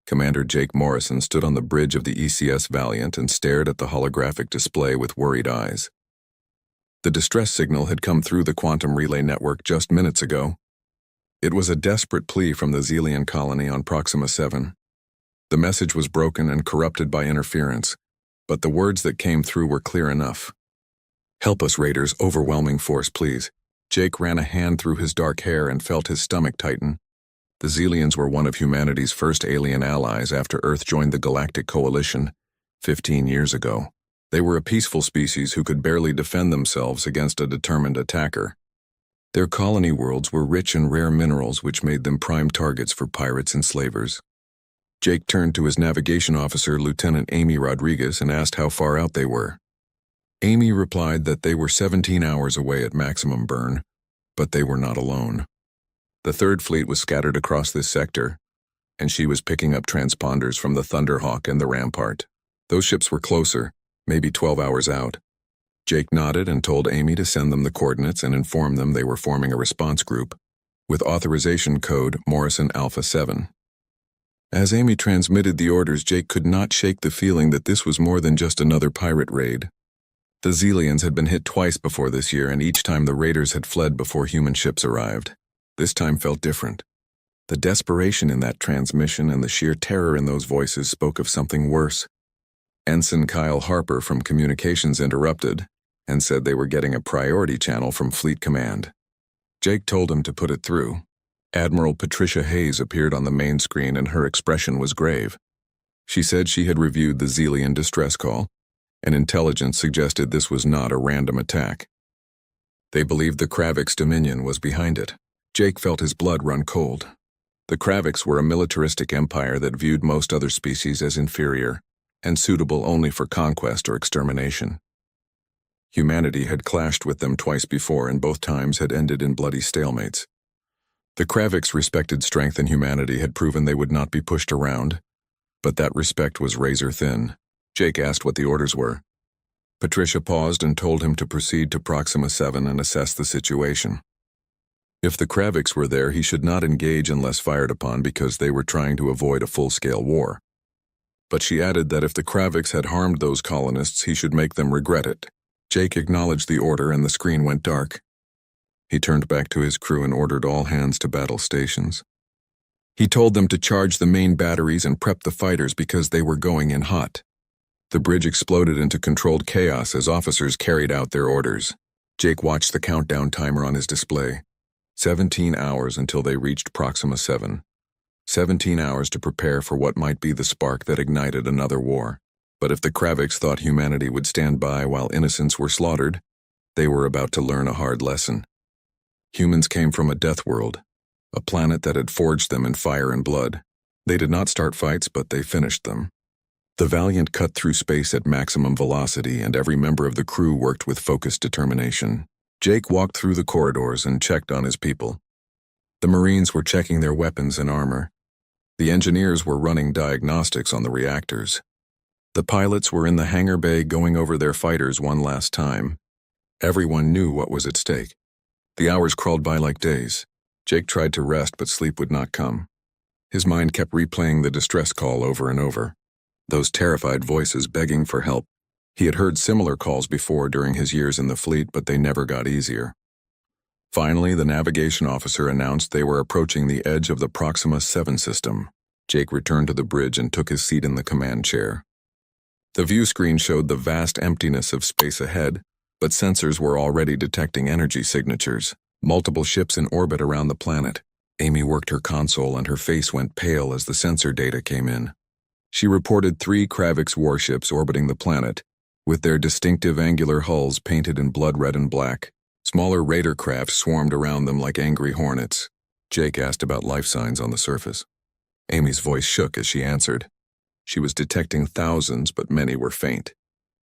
Commander Jake Morrison stood on the bridge of the ECS Valiant and stared at the holographic display with worried eyes. The distress signal had come through the quantum relay network just minutes ago. It was a desperate plea from the Xelian colony on Proxima 7. The message was broken and corrupted by interference, but the words that came through were clear enough. "Help us, Raiders, overwhelming force, please." Jake ran a hand through his dark hair and felt his stomach tighten. The Xelians were one of humanity's first alien allies after Earth joined the Galactic Coalition 15 years ago. They were a peaceful species who could barely defend themselves against a determined attacker. Their colony worlds were rich in rare minerals which made them prime targets for pirates and slavers. Jake turned to his navigation officer, Lieutenant Amy Rodriguez, and asked how far out they were. Amy replied that they were 17 hours away at maximum burn, but they were not alone. The Third Fleet was scattered across this sector, and she was picking up transponders from the Thunderhawk and the Rampart. Those ships were closer, maybe 12 hours out. Jake nodded and told Amy to send them the coordinates and inform them they were forming a response group, with authorization code Morrison Alpha 7. As Amy transmitted the orders, Jake could not shake the feeling that this was more than just another pirate raid. The Xelians had been hit twice before this year, and each time the raiders had fled before human ships arrived. This time felt different. The desperation in that transmission and the sheer terror in those voices spoke of something worse. Ensign Kyle Harper from Communications interrupted and said they were getting a priority channel from Fleet Command. Jake told him to put it through. Admiral Patricia Hayes appeared on the main screen and her expression was grave. She said she had reviewed the Xelian distress call, and intelligence suggested this was not a random attack. They believed the Kravix Dominion was behind it. Jake felt his blood run cold. The Kravix were a militaristic empire that viewed most other species as inferior and suitable only for conquest or extermination. Humanity had clashed with them twice before, and both times had ended in bloody stalemates. The Kravix respected strength, and humanity had proven they would not be pushed around, but that respect was razor thin. Jake asked what the orders were. Patricia paused and told him to proceed to Proxima 7 and assess the situation. If the Kravix were there, he should not engage unless fired upon because they were trying to avoid a full-scale war. But she added that if the Kravix had harmed those colonists, he should make them regret it. Jake acknowledged the order and the screen went dark. He turned back to his crew and ordered all hands to battle stations. He told them to charge the main batteries and prep the fighters because they were going in hot. The bridge exploded into controlled chaos as officers carried out their orders. Jake watched the countdown timer on his display. 17 hours until they reached Proxima 7. 17 hours to prepare for what might be the spark that ignited another war. But if the Kravix thought humanity would stand by while innocents were slaughtered, they were about to learn a hard lesson. Humans came from a death world, a planet that had forged them in fire and blood. They did not start fights, but they finished them. The Valiant cut through space at maximum velocity, and every member of the crew worked with focused determination. Jake walked through the corridors and checked on his people. The Marines were checking their weapons and armor. The engineers were running diagnostics on the reactors. The pilots were in the hangar bay going over their fighters one last time. Everyone knew what was at stake. The hours crawled by like days. Jake tried to rest, but sleep would not come. His mind kept replaying the distress call over and over. Those terrified voices begging for help. He had heard similar calls before during his years in the fleet, but they never got easier. Finally, the navigation officer announced they were approaching the edge of the Proxima 7 system. Jake returned to the bridge and took his seat in the command chair. The view screen showed the vast emptiness of space ahead, but sensors were already detecting energy signatures, multiple ships in orbit around the planet. Amy worked her console and her face went pale as the sensor data came in. She reported 3 Kravix warships orbiting the planet, with their distinctive angular hulls painted in blood red and black. Smaller raider craft swarmed around them like angry hornets. Jake asked about life signs on the surface. Amy's voice shook as she answered. She was detecting thousands, but many were faint.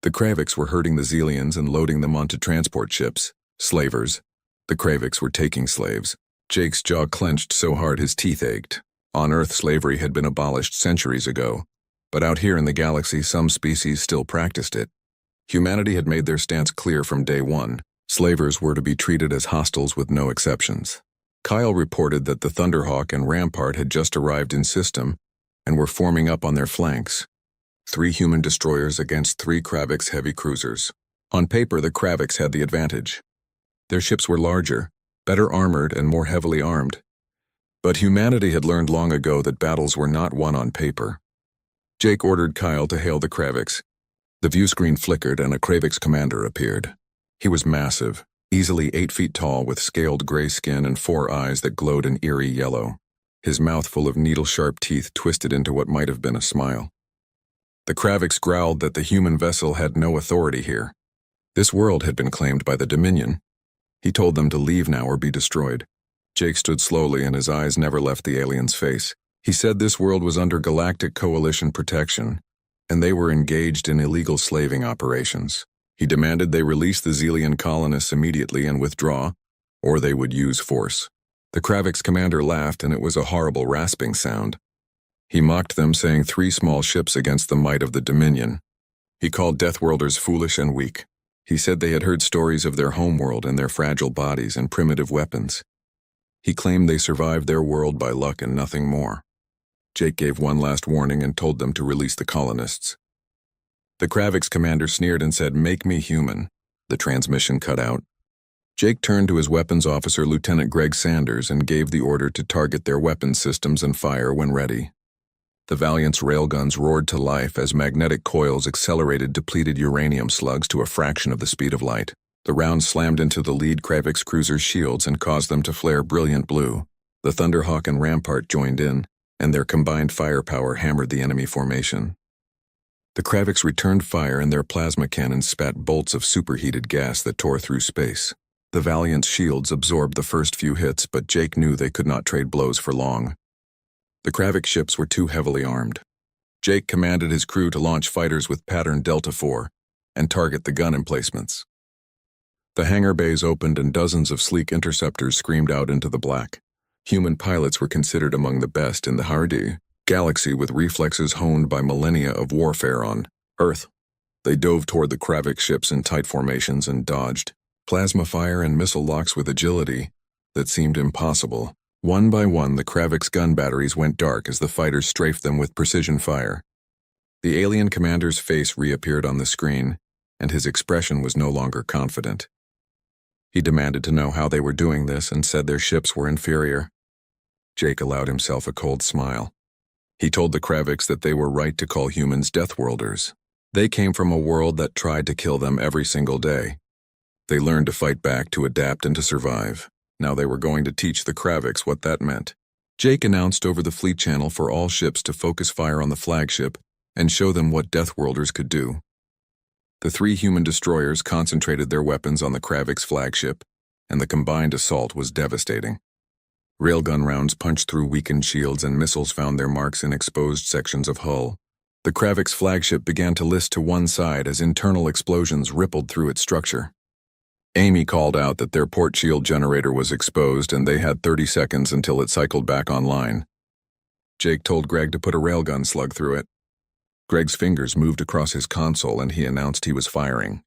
The Kravix were herding the Xelians and loading them onto transport ships. Slavers. The Kravix were taking slaves. Jake's jaw clenched so hard his teeth ached. On Earth, slavery had been abolished centuries ago, but out here in the galaxy, some species still practiced it. Humanity had made their stance clear from day one. Slavers were to be treated as hostiles with no exceptions. Kyle reported that the Thunderhawk and Rampart had just arrived in system, and were forming up on their flanks. 3 human destroyers against 3 Kravix heavy cruisers. On paper, the Kravix had the advantage. Their ships were larger, better armored, and more heavily armed. But humanity had learned long ago that battles were not won on paper. Jake ordered Kyle to hail the Kravix. The view screen flickered and a Kravix commander appeared. He was massive, easily 8 feet tall with scaled gray skin and 4 eyes that glowed an eerie yellow. His mouth full of needle-sharp teeth twisted into what might have been a smile. The Kravix growled that the human vessel had no authority here. This world had been claimed by the Dominion. He told them to leave now or be destroyed. Jake stood slowly and his eyes never left the alien's face. He said this world was under Galactic Coalition protection, and they were engaged in illegal slaving operations. He demanded they release the Zelian colonists immediately and withdraw, or they would use force. The Kravix commander laughed, and it was a horrible rasping sound. He mocked them, saying 3 small ships against the might of the Dominion. He called Deathworlders foolish and weak. He said they had heard stories of their homeworld and their fragile bodies and primitive weapons. He claimed they survived their world by luck and nothing more. Jake gave one last warning and told them to release the colonists. The Kravix commander sneered and said, "Make me human." The transmission cut out. Jake turned to his weapons officer, Lieutenant Greg Sanders, and gave the order to target their weapons systems and fire when ready. The Valiant's railguns roared to life as magnetic coils accelerated depleted uranium slugs to a fraction of the speed of light. The rounds slammed into the lead Kravix cruiser's shields and caused them to flare brilliant blue. The Thunderhawk and Rampart joined in, and their combined firepower hammered the enemy formation. The Kravix returned fire and their plasma cannons spat bolts of superheated gas that tore through space. The Valiant's shields absorbed the first few hits, but Jake knew they could not trade blows for long. The Kravix ships were too heavily armed. Jake commanded his crew to launch fighters with pattern Delta IV and target the gun emplacements. The hangar bays opened and dozens of sleek interceptors screamed out into the black. Human pilots were considered among the best in the Hardy galaxy, with reflexes honed by millennia of warfare on Earth. They dove toward the Kravix ships in tight formations and dodged plasma fire and missile locks with agility that seemed impossible. One by one, the Kravix gun batteries went dark as the fighters strafed them with precision fire. The alien commander's face reappeared on the screen, and his expression was no longer confident. He demanded to know how they were doing this and said their ships were inferior. Jake allowed himself a cold smile. He told the Kravix that they were right to call humans Deathworlders. They came from a world that tried to kill them every single day. They learned to fight back, to adapt, and to survive. Now they were going to teach the Kravix what that meant. Jake announced over the fleet channel for all ships to focus fire on the flagship and show them what Deathworlders could do. The 3 human destroyers concentrated their weapons on the Kravix flagship, and the combined assault was devastating. Railgun rounds punched through weakened shields and missiles found their marks in exposed sections of hull. The Kravix flagship began to list to one side as internal explosions rippled through its structure. Amy called out that their port shield generator was exposed and they had 30 seconds until it cycled back online. Jake told Greg to put a railgun slug through it. Greg's fingers moved across his console and he announced he was firing.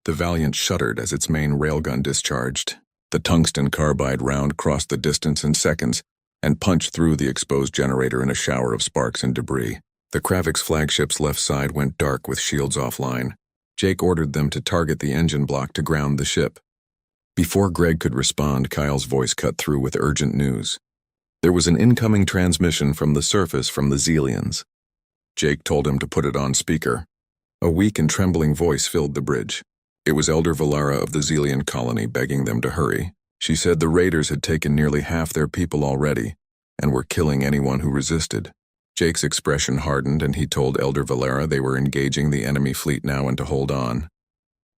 The Valiant shuddered as its main railgun discharged. The tungsten carbide round crossed the distance in seconds and punched through the exposed generator in a shower of sparks and debris. The Kravix flagship's left side went dark with shields offline. Jake ordered them to target the engine block to ground the ship. Before Greg could respond, Kyle's voice cut through with urgent news. There was an incoming transmission from the surface from the Zelians. Jake told him to put it on speaker. A weak and trembling voice filled the bridge. It was Elder Valara of the Zelian colony begging them to hurry. She said the raiders had taken nearly half their people already and were killing anyone who resisted. Jake's expression hardened and he told Elder Valara they were engaging the enemy fleet now and to hold on.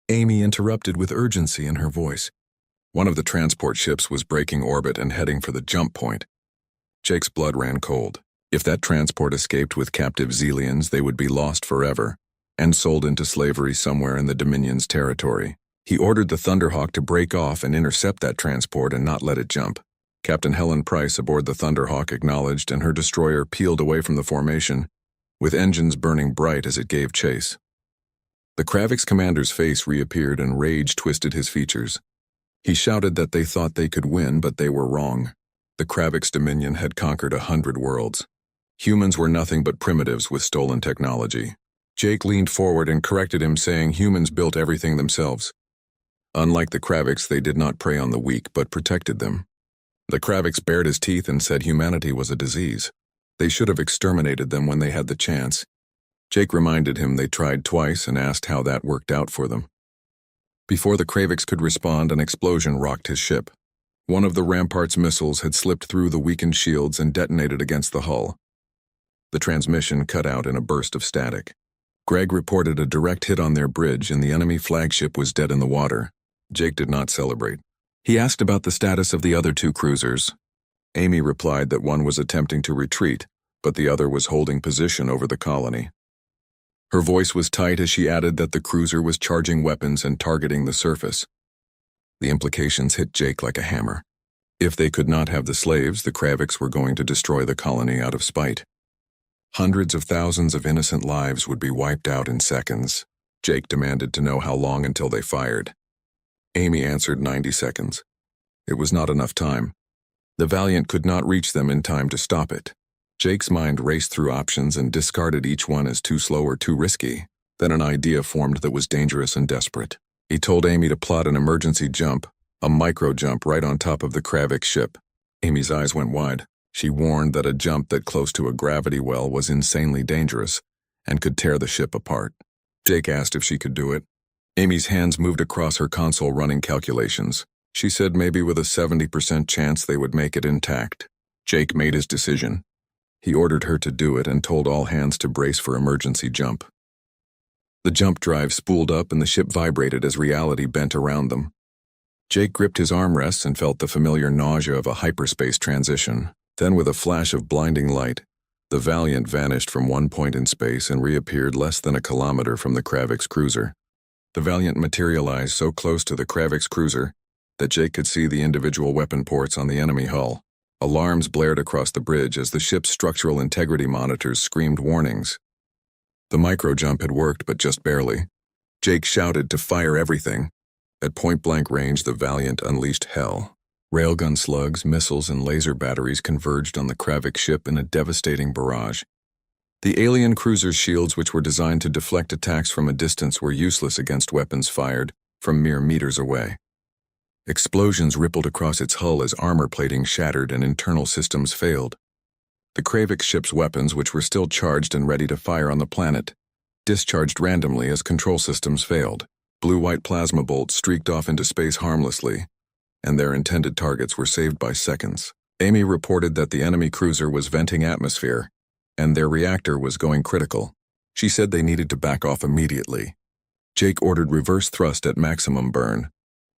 Amy interrupted with urgency in her voice. One of the transport ships was breaking orbit and heading for the jump point. Jake's blood ran cold. If that transport escaped with captive Zelians, they would be lost forever and sold into slavery somewhere in the Dominion's territory. He ordered the Thunderhawk to break off and intercept that transport and not let it jump. Captain Helen Price aboard the Thunderhawk acknowledged, and her destroyer peeled away from the formation, with engines burning bright as it gave chase. The Kravix commander's face reappeared and rage twisted his features. He shouted that they thought they could win, but they were wrong. The Kravix Dominion had conquered 100 worlds. Humans were nothing but primitives with stolen technology. Jake leaned forward and corrected him, saying humans built everything themselves. Unlike the Kraviks, they did not prey on the weak but protected them. The Kraviks bared his teeth and said humanity was a disease. They should have exterminated them when they had the chance. Jake reminded him they tried twice and asked how that worked out for them. Before the Kraviks could respond, an explosion rocked his ship. One of the Rampart's missiles had slipped through the weakened shields and detonated against the hull. The transmission cut out in a burst of static. Greg reported a direct hit on their bridge and the enemy flagship was dead in the water. Jake did not celebrate. He asked about the status of the other two cruisers. Amy replied that one was attempting to retreat, but the other was holding position over the colony. Her voice was tight as she added that the cruiser was charging weapons and targeting the surface. The implications hit Jake like a hammer. If they could not have the slaves, the Kraviks were going to destroy the colony out of spite. Hundreds of thousands of innocent lives would be wiped out in seconds. Jake demanded to know how long until they fired. Amy answered 90 seconds. It was not enough time. The Valiant could not reach them in time to stop it. Jake's mind raced through options and discarded each one as too slow or too risky. Then an idea formed that was dangerous and desperate. He told Amy to plot an emergency jump, a micro-jump right on top of the Kravik ship. Amy's eyes went wide. She warned that a jump that close to a gravity well was insanely dangerous and could tear the ship apart. Jake asked if she could do it. Amy's hands moved across her console running calculations. She said maybe with a 70% chance they would make it intact. Jake made his decision. He ordered her to do it and told all hands to brace for emergency jump. The jump drive spooled up and the ship vibrated as reality bent around them. Jake gripped his armrests and felt the familiar nausea of a hyperspace transition. Then with a flash of blinding light, the Valiant vanished from one point in space and reappeared less than a kilometer from the Kravik's cruiser. The Valiant materialized so close to the Kravik's cruiser that Jake could see the individual weapon ports on the enemy hull. Alarms blared across the bridge as the ship's structural integrity monitors screamed warnings. The micro-jump had worked, but just barely. Jake shouted to fire everything. At point-blank range, the Valiant unleashed hell. Railgun slugs, missiles, and laser batteries converged on the Kravik ship in a devastating barrage. The alien cruiser's shields, which were designed to deflect attacks from a distance, were useless against weapons fired from mere meters away. Explosions rippled across its hull as armor plating shattered and internal systems failed. The Kravik ship's weapons, which were still charged and ready to fire on the planet, discharged randomly as control systems failed. Blue-white plasma bolts streaked off into space harmlessly, and their intended targets were saved by seconds. Amy reported that the enemy cruiser was venting atmosphere, and their reactor was going critical. She said they needed to back off immediately. Jake ordered reverse thrust at maximum burn.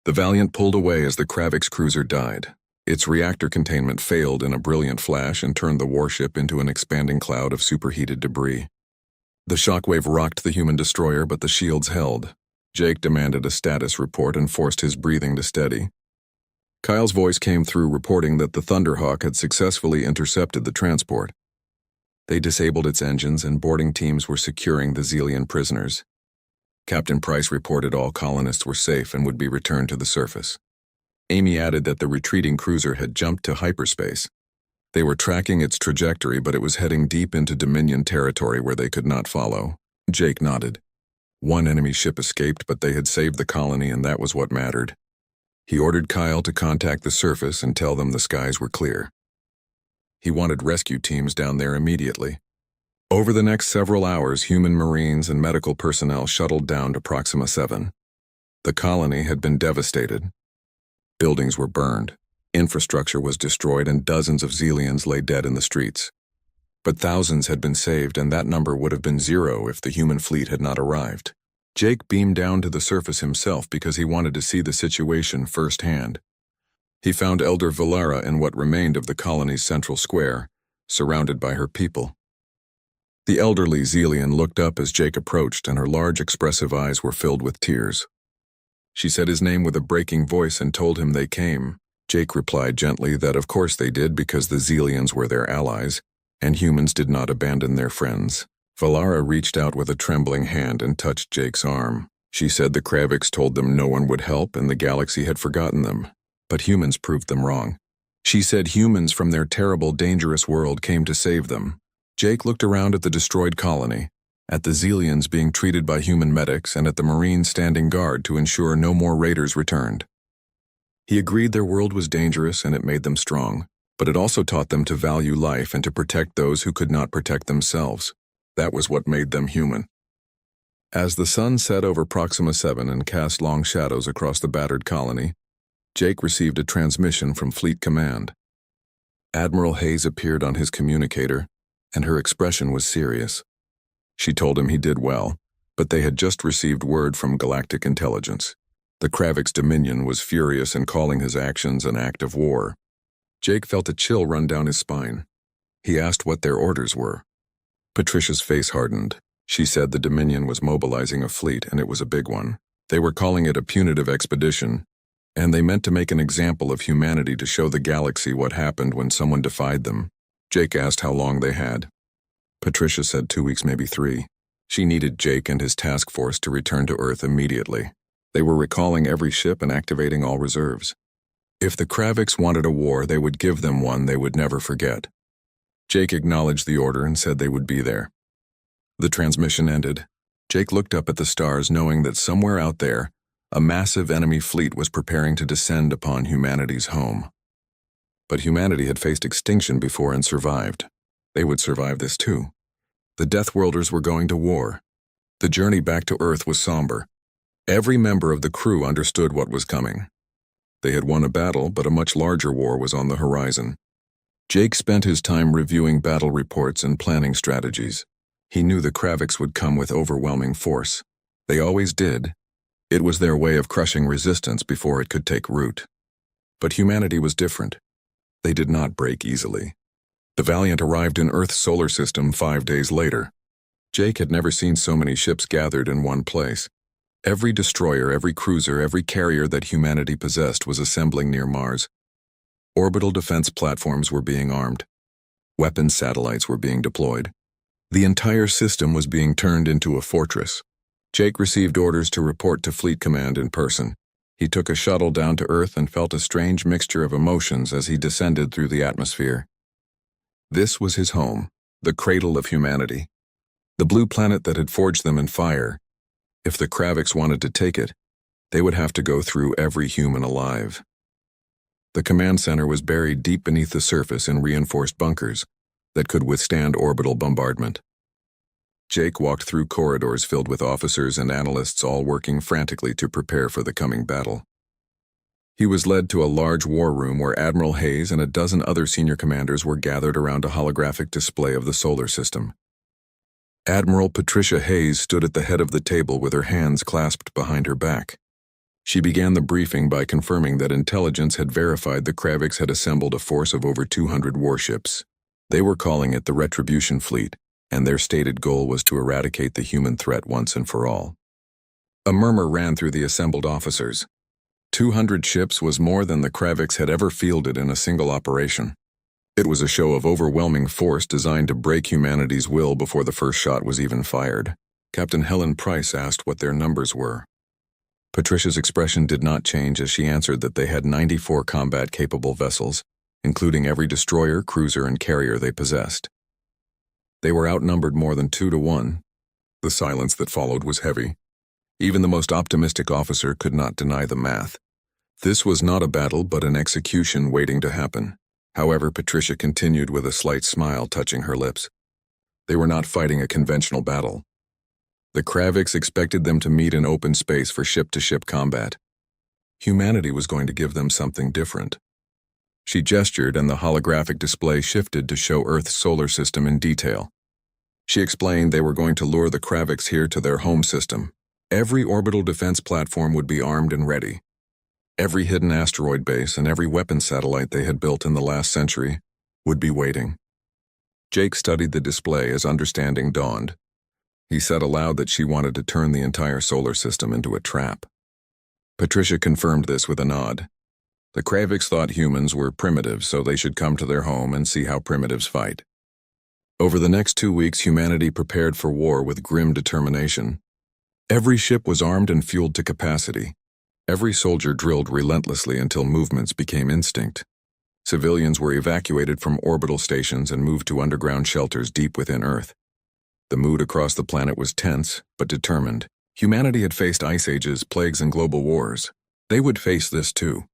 The Valiant pulled away as the Kravik's cruiser died. Its reactor containment failed in a brilliant flash and turned the warship into an expanding cloud of superheated debris. The shockwave rocked the human destroyer, but the shields held. Jake demanded a status report and forced his breathing to steady. Kyle's voice came through reporting that the Thunderhawk had successfully intercepted the transport. They disabled its engines and boarding teams were securing the Zelian prisoners. Captain Price reported all colonists were safe and would be returned to the surface. Amy added that the retreating cruiser had jumped to hyperspace. They were tracking its trajectory, but it was heading deep into Dominion territory where they could not follow. Jake nodded. One enemy ship escaped, but they had saved the colony, and that was what mattered. He ordered Kyle to contact the surface and tell them the skies were clear. He wanted rescue teams down there immediately. Over the next several hours, human Marines and medical personnel shuttled down to Proxima 7. The colony had been devastated. Buildings were burned, infrastructure was destroyed, and dozens of Zelians lay dead in the streets. But thousands had been saved, and that number would have been zero if the human fleet had not arrived. Jake beamed down to the surface himself because he wanted to see the situation firsthand. He found Elder Valara in what remained of the colony's central square, surrounded by her people. The elderly Zelian looked up as Jake approached, and her large, expressive eyes were filled with tears. She said his name with a breaking voice and told him they came. Jake replied gently that of course they did because the Zelians were their allies, and humans did not abandon their friends. Valara reached out with a trembling hand and touched Jake's arm. She said the Kraviks told them no one would help and the galaxy had forgotten them, but humans proved them wrong. She said humans from their terrible, dangerous world came to save them. Jake looked around at the destroyed colony, at the Zelians being treated by human medics, and at the Marines standing guard to ensure no more raiders returned. He agreed their world was dangerous and it made them strong, but it also taught them to value life and to protect those who could not protect themselves. That was what made them human. As the sun set over Proxima 7 and cast long shadows across the battered colony, Jake received a transmission from Fleet Command. Admiral Hayes appeared on his communicator, and her expression was serious. She told him he did well, but they had just received word from Galactic Intelligence. The Kravix Dominion was furious and calling his actions an act of war. Jake felt a chill run down his spine. He asked what their orders were. Patricia's face hardened. She said the Dominion was mobilizing a fleet, and it was a big one. They were calling it a punitive expedition, and they meant to make an example of humanity to show the galaxy what happened when someone defied them. Jake asked how long they had. Patricia said 2 weeks, maybe 3. She needed Jake and his task force to return to Earth immediately. They were recalling every ship and activating all reserves. If the Kravix wanted a war, they would give them one they would never forget. Jake acknowledged the order and said they would be there. The transmission ended. Jake looked up at the stars, knowing that somewhere out there, a massive enemy fleet was preparing to descend upon humanity's home. But humanity had faced extinction before and survived. They would survive this too. The Deathworlders were going to war. The journey back to Earth was somber. Every member of the crew understood what was coming. They had won a battle, but a much larger war was on the horizon. Jake spent his time reviewing battle reports and planning strategies. He knew the Kravix would come with overwhelming force. They always did. It was their way of crushing resistance before it could take root. But humanity was different. They did not break easily. The Valiant arrived in Earth's solar system 5 days later. Jake had never seen so many ships gathered in one place. Every destroyer, every cruiser, every carrier that humanity possessed was assembling near Mars. Orbital defense platforms were being armed. Weapons satellites were being deployed. The entire system was being turned into a fortress. Jake received orders to report to Fleet Command in person. He took a shuttle down to Earth and felt a strange mixture of emotions as he descended through the atmosphere. This was his home, the cradle of humanity. The blue planet that had forged them in fire. If the Kravix wanted to take it, they would have to go through every human alive. The command center was buried deep beneath the surface in reinforced bunkers that could withstand orbital bombardment. Jake walked through corridors filled with officers and analysts all working frantically to prepare for the coming battle. He was led to a large war room where Admiral Hayes and a dozen other senior commanders were gathered around a holographic display of the solar system. Admiral Patricia Hayes stood at the head of the table with her hands clasped behind her back. She began the briefing by confirming that intelligence had verified the Kravix had assembled a force of over 200 warships. They were calling it the Retribution Fleet, and their stated goal was to eradicate the human threat once and for all. A murmur ran through the assembled officers. 200 ships was more than the Kravix had ever fielded in a single operation. It was a show of overwhelming force designed to break humanity's will before the first shot was even fired. Captain Helen Price asked what their numbers were. Patricia's expression did not change as she answered that they had 94 combat-capable vessels, including every destroyer, cruiser, and carrier they possessed. They were outnumbered more than 2 to 1. The silence that followed was heavy. Even the most optimistic officer could not deny the math. This was not a battle but an execution waiting to happen. However, Patricia continued with a slight smile touching her lips. They were not fighting a conventional battle. The Kravix expected them to meet in open space for ship-to-ship combat. Humanity was going to give them something different. She gestured and the holographic display shifted to show Earth's solar system in detail. She explained they were going to lure the Kravix here to their home system. Every orbital defense platform would be armed and ready. Every hidden asteroid base and every weapon satellite they had built in the last century would be waiting. Jake studied the display as understanding dawned. He said aloud that she wanted to turn the entire solar system into a trap. Patricia confirmed this with a nod. The Kravix thought humans were primitive, so they should come to their home and see how primitives fight. Over the next 2 weeks, humanity prepared for war with grim determination. Every ship was armed and fueled to capacity. Every soldier drilled relentlessly until movements became instinct. Civilians were evacuated from orbital stations and moved to underground shelters deep within Earth. The mood across the planet was tense, but determined. Humanity had faced ice ages, plagues, and global wars. They would face this too.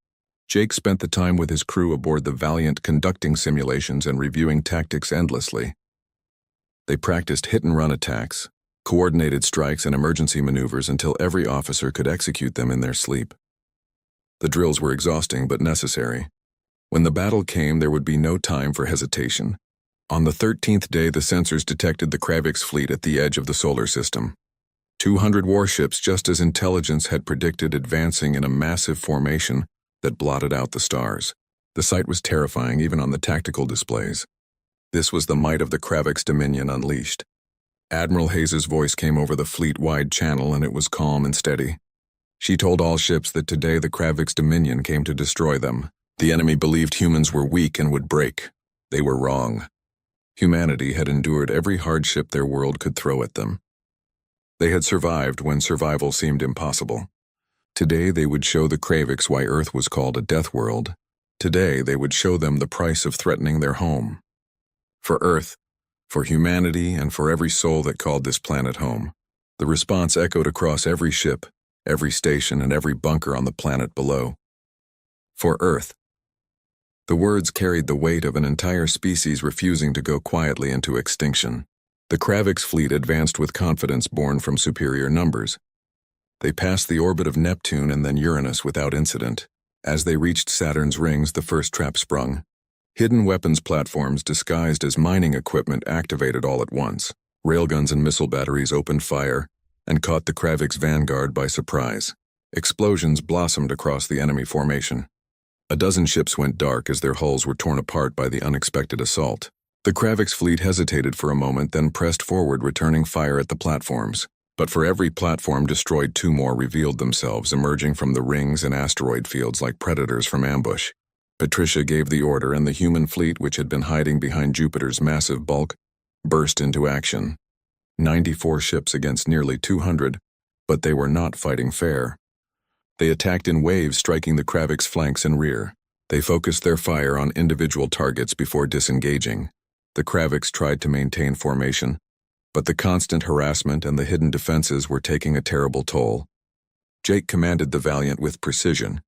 Jake spent the time with his crew aboard the Valiant conducting simulations and reviewing tactics endlessly. They practiced hit-and-run attacks, coordinated strikes, and emergency maneuvers until every officer could execute them in their sleep. The drills were exhausting but necessary. When the battle came, there would be no time for hesitation. On the 13th day, the sensors detected the Kravix fleet at the edge of the solar system. 200 warships, just as intelligence had predicted, advancing in a massive formation that blotted out the stars. The sight was terrifying even on the tactical displays. This was the might of the Kravix Dominion unleashed. Admiral Hayes's voice came over the fleet-wide channel, and it was calm and steady. She told all ships that today the Kravix Dominion came to destroy them. The enemy believed humans were weak and would break. They were wrong. Humanity had endured every hardship their world could throw at them. They had survived when survival seemed impossible. Today they would show the Kravix why Earth was called a death world. Today they would show them the price of threatening their home. For Earth, for humanity, and for every soul that called this planet home. The response echoed across every ship, every station, and every bunker on the planet below. For Earth. The words carried the weight of an entire species refusing to go quietly into extinction. The Kravix fleet advanced with confidence born from superior numbers. They passed the orbit of Neptune and then Uranus without incident. As they reached Saturn's rings, the first trap sprung. Hidden weapons platforms disguised as mining equipment activated all at once. Railguns and missile batteries opened fire and caught the Kravix vanguard by surprise. Explosions blossomed across the enemy formation. A dozen ships went dark as their hulls were torn apart by the unexpected assault. The Kravix fleet hesitated for a moment, then pressed forward, returning fire at the platforms. But for every platform destroyed, two more revealed themselves, emerging from the rings and asteroid fields like predators from ambush. Patricia gave the order, and the human fleet, which had been hiding behind Jupiter's massive bulk, burst into action. 94 ships against nearly 200, but they were not fighting fair. They attacked in waves, striking the Kravix flanks and rear. They focused their fire on individual targets before disengaging. The Kravix tried to maintain formation, but the constant harassment and the hidden defenses were taking a terrible toll. Jake commanded the Valiant with precision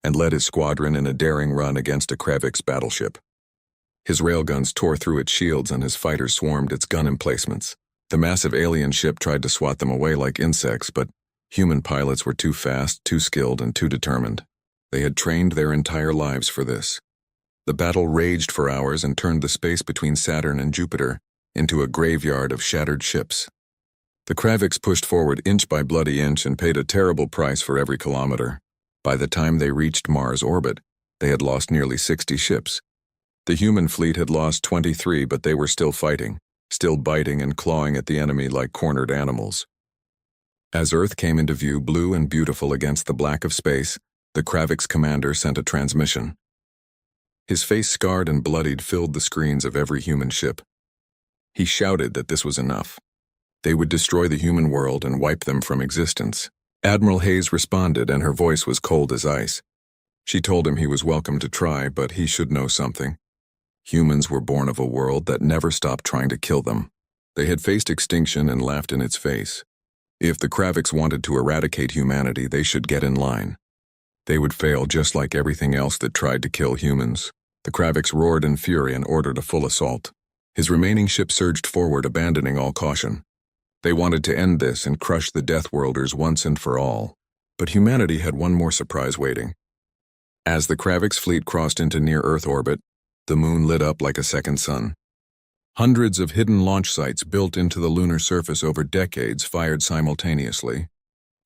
and led his squadron in a daring run against a Kravix battleship. His railguns tore through its shields and his fighters swarmed its gun emplacements. The massive alien ship tried to swat them away like insects, but human pilots were too fast, too skilled, and too determined. They had trained their entire lives for this. The battle raged for hours and turned the space between Saturn and Jupiter into a graveyard of shattered ships. The Kravix pushed forward inch by bloody inch and paid a terrible price for every kilometer. By the time they reached Mars' orbit, they had lost nearly 60 ships. The human fleet had lost 23, but they were still fighting, still biting and clawing at the enemy like cornered animals. As Earth came into view, blue and beautiful against the black of space, the Kravix commander sent a transmission. His face, scarred and bloodied, filled the screens of every human ship. He shouted that this was enough. They would destroy the human world and wipe them from existence. Admiral Hayes responded, and her voice was cold as ice. She told him he was welcome to try, but he should know something. Humans were born of a world that never stopped trying to kill them. They had faced extinction and laughed in its face. If the Kravix wanted to eradicate humanity, they should get in line. They would fail just like everything else that tried to kill humans. The Kravix roared in fury and ordered a full assault. His remaining ship surged forward, abandoning all caution. They wanted to end this and crush the Death Worlders once and for all. But humanity had one more surprise waiting. As the Kravix fleet crossed into near-Earth orbit, the moon lit up like a second sun. Hundreds of hidden launch sites built into the lunar surface over decades fired simultaneously.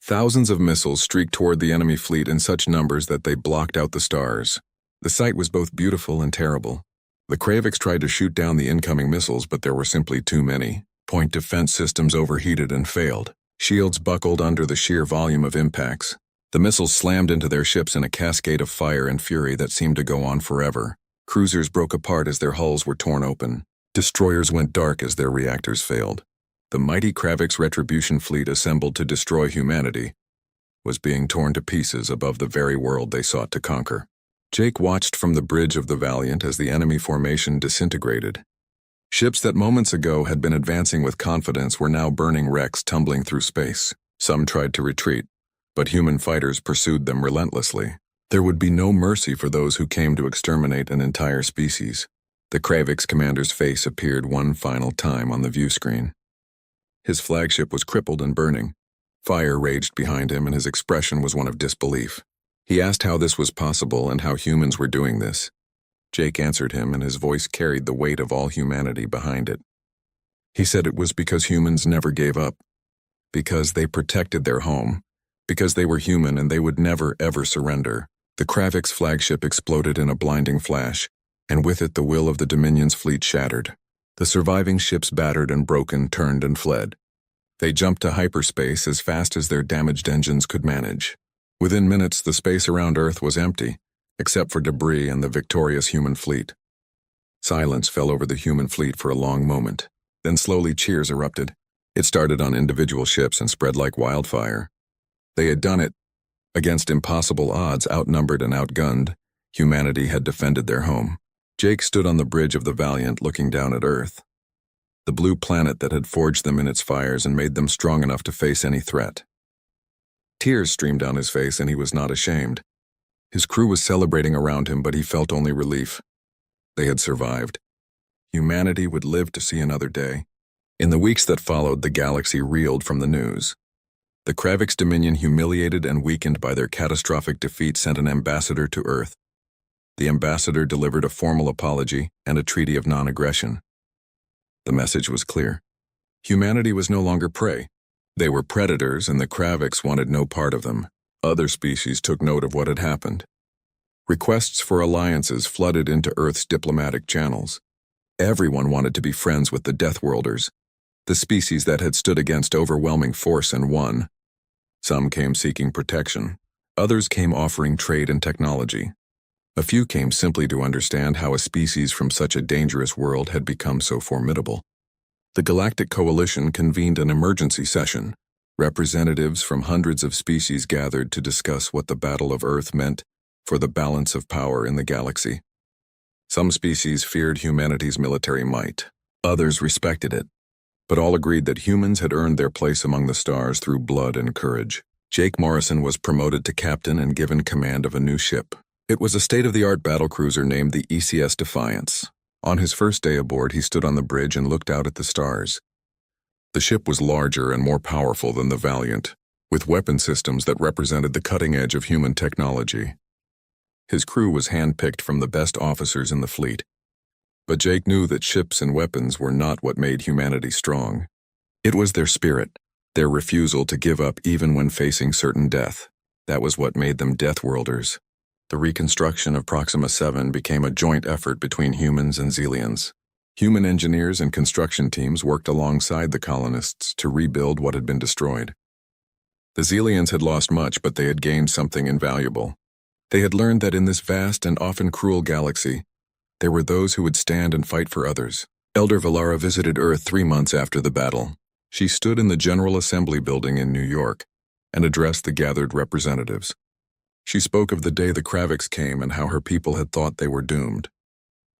Thousands of missiles streaked toward the enemy fleet in such numbers that they blocked out the stars. The sight was both beautiful and terrible. The Kravix tried to shoot down the incoming missiles, but there were simply too many. Point defense systems overheated and failed. Shields buckled under the sheer volume of impacts. The missiles slammed into their ships in a cascade of fire and fury that seemed to go on forever. Cruisers broke apart as their hulls were torn open. Destroyers went dark as their reactors failed. The mighty Kravix Retribution fleet, assembled to destroy humanity, was being torn to pieces above the very world they sought to conquer. Jake watched from the bridge of the Valiant as the enemy formation disintegrated. Ships that moments ago had been advancing with confidence were now burning wrecks tumbling through space. Some tried to retreat, but human fighters pursued them relentlessly. There would be no mercy for those who came to exterminate an entire species. The Kravix commander's face appeared one final time on the view screen. His flagship was crippled and burning. Fire raged behind him, and his expression was one of disbelief. He asked how this was possible and how humans were doing this. Jake answered him, and his voice carried the weight of all humanity behind it. He said it was because humans never gave up, because they protected their home, because they were human and they would never ever surrender. The Kravix flagship exploded in a blinding flash, and with it the will of the Dominion's fleet shattered. The surviving ships, battered and broken, turned and fled. They jumped to hyperspace as fast as their damaged engines could manage. Within minutes, the space around Earth was empty, except for debris and the victorious human fleet. Silence fell over the human fleet for a long moment. Then slowly cheers erupted. It started on individual ships and spread like wildfire. They had done it. Against impossible odds, outnumbered and outgunned, humanity had defended their home. Jake stood on the bridge of the Valiant looking down at Earth, the blue planet that had forged them in its fires and made them strong enough to face any threat. Tears streamed down his face, and he was not ashamed. His crew was celebrating around him, but he felt only relief. They had survived. Humanity would live to see another day. In the weeks that followed, the galaxy reeled from the news. The Kravix Dominion, humiliated and weakened by their catastrophic defeat, sent an ambassador to Earth. The ambassador delivered a formal apology and a treaty of non-aggression. The message was clear. Humanity was no longer prey. They were predators, and the Kravix wanted no part of them. Other species took note of what had happened. Requests for alliances flooded into Earth's diplomatic channels. Everyone wanted to be friends with the Deathworlders, the species that had stood against overwhelming force and won. Some came seeking protection. Others came offering trade and technology. A few came simply to understand how a species from such a dangerous world had become so formidable. The Galactic Coalition convened an emergency session. Representatives from hundreds of species gathered to discuss what the Battle of Earth meant for the balance of power in the galaxy. Some species feared humanity's military might. Others respected it. But all agreed that humans had earned their place among the stars through blood and courage. Jake Morrison was promoted to captain and given command of a new ship. It was a state-of-the-art battlecruiser named the ECS Defiance. On his first day aboard, he stood on the bridge and looked out at the stars. The ship was larger and more powerful than the Valiant, with weapon systems that represented the cutting edge of human technology. His crew was handpicked from the best officers in the fleet. But Jake knew that ships and weapons were not what made humanity strong. It was their spirit, their refusal to give up even when facing certain death. That was what made them Deathworlders. The reconstruction of Proxima 7 became a joint effort between humans and Xelians. Human engineers and construction teams worked alongside the colonists to rebuild what had been destroyed. The Xelians had lost much, but they had gained something invaluable. They had learned that in this vast and often cruel galaxy, there were those who would stand and fight for others. Elder Valara visited Earth 3 months after the battle. She stood in the General Assembly building in New York and addressed the gathered representatives. She spoke of the day the Kravix came and how her people had thought they were doomed.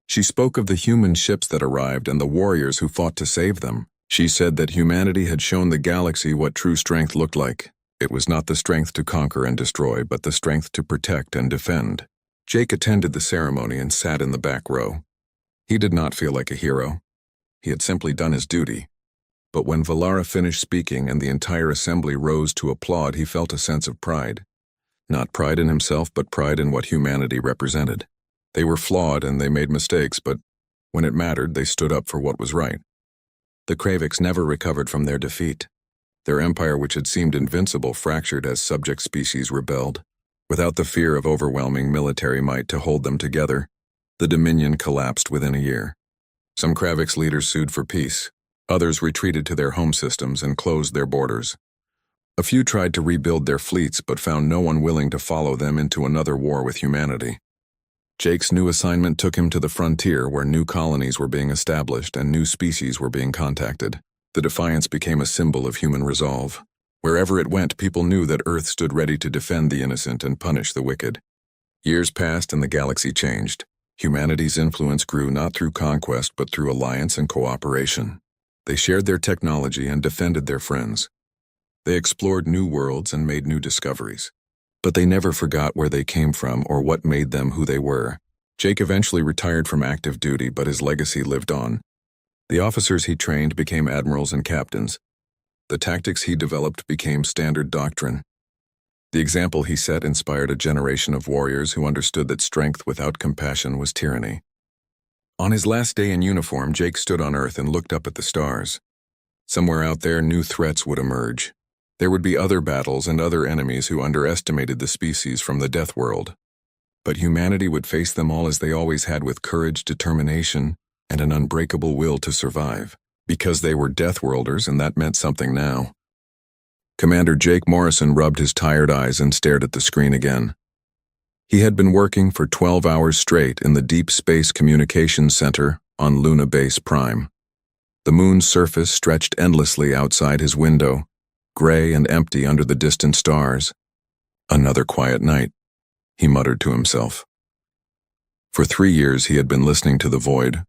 She spoke of the human ships that arrived and the warriors who fought to save them. She said that humanity had shown the galaxy what true strength looked like. It was not the strength to conquer and destroy, but the strength to protect and defend. Jake attended the ceremony and sat in the back row. He did not feel like a hero. He had simply done his duty. But when Valara finished speaking and the entire assembly rose to applaud, he felt a sense of pride. Not pride in himself, but pride in what humanity represented. They were flawed and they made mistakes, but when it mattered, they stood up for what was right. The Kravix never recovered from their defeat. Their empire, which had seemed invincible, fractured as subject species rebelled. Without the fear of overwhelming military might to hold them together, the Dominion collapsed within a year. Some Kravix leaders sued for peace. Others retreated to their home systems and closed their borders. A few tried to rebuild their fleets but found no one willing to follow them into another war with humanity. Jake's new assignment took him to the frontier where new colonies were being established and new species were being contacted. The Defiance became a symbol of human resolve. Wherever it went, people knew that Earth stood ready to defend the innocent and punish the wicked. Years passed and the galaxy changed. Humanity's influence grew not through conquest but through alliance and cooperation. They shared their technology and defended their friends. They explored new worlds and made new discoveries. But they never forgot where they came from or what made them who they were. Jake eventually retired from active duty, but his legacy lived on. The officers he trained became admirals and captains. The tactics he developed became standard doctrine. The example he set inspired a generation of warriors who understood that strength without compassion was tyranny. On his last day in uniform, Jake stood on Earth and looked up at the stars. Somewhere out there, new threats would emerge. There would be other battles and other enemies who underestimated the species from the death world. But humanity would face them all as they always had, with courage, determination, and an unbreakable will to survive. Because they were Deathworlders, and that meant something now. Commander Jake Morrison rubbed his tired eyes and stared at the screen again. He had been working for 12 hours straight in the Deep Space Communications Center on Luna Base Prime. The moon's surface stretched endlessly outside his window, gray and empty under the distant stars. Another quiet night, he muttered to himself. For 3 years he had been listening to the void,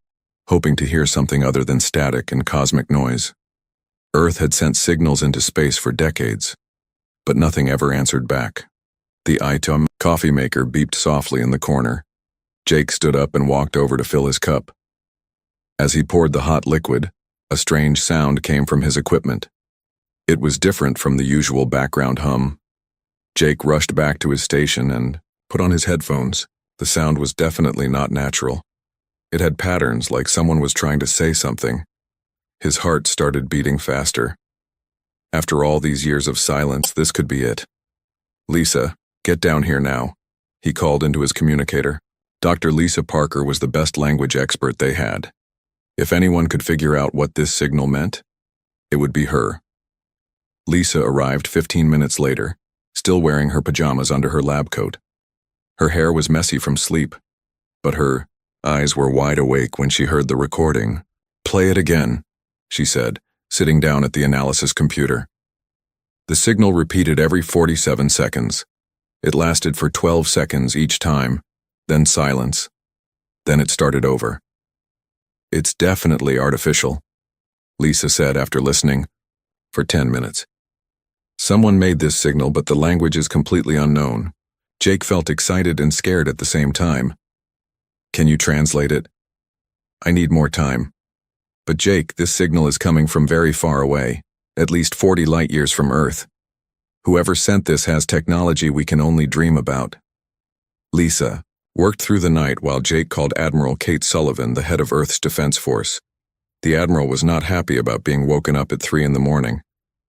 hoping to hear something other than static and cosmic noise. Earth had sent signals into space for decades, but nothing ever answered back. The item coffee maker beeped softly in the corner. Jake stood up and walked over to fill his cup. As he poured the hot liquid, a strange sound came from his equipment. It was different from the usual background hum. Jake rushed back to his station and put on his headphones. The sound was definitely not natural. It had patterns, like someone was trying to say something. His heart started beating faster. After all these years of silence, this could be it. "Lisa, get down here now," he called into his communicator. Dr. Lisa Parker was the best language expert they had. If anyone could figure out what this signal meant, it would be her. Lisa arrived 15 minutes later, still wearing her pajamas under her lab coat. Her hair was messy from sleep, but her eyes were wide awake when she heard the recording. "Play it again," she said, sitting down at the analysis computer. The signal repeated every 47 seconds. It lasted for 12 seconds each time, then silence. Then it started over. "It's definitely artificial," Lisa said after listening for 10 minutes. "Someone made this signal, but the language is completely unknown." Jake felt excited and scared at the same time. "Can you translate it?" "I need more time." "But Jake, this signal is coming from very far away, at least 40 light years from Earth. Whoever sent this has technology we can only dream about." Lisa worked through the night while Jake called Admiral Kate Sullivan, the head of Earth's Defense Force. The Admiral was not happy about being woken up at 3 in the morning,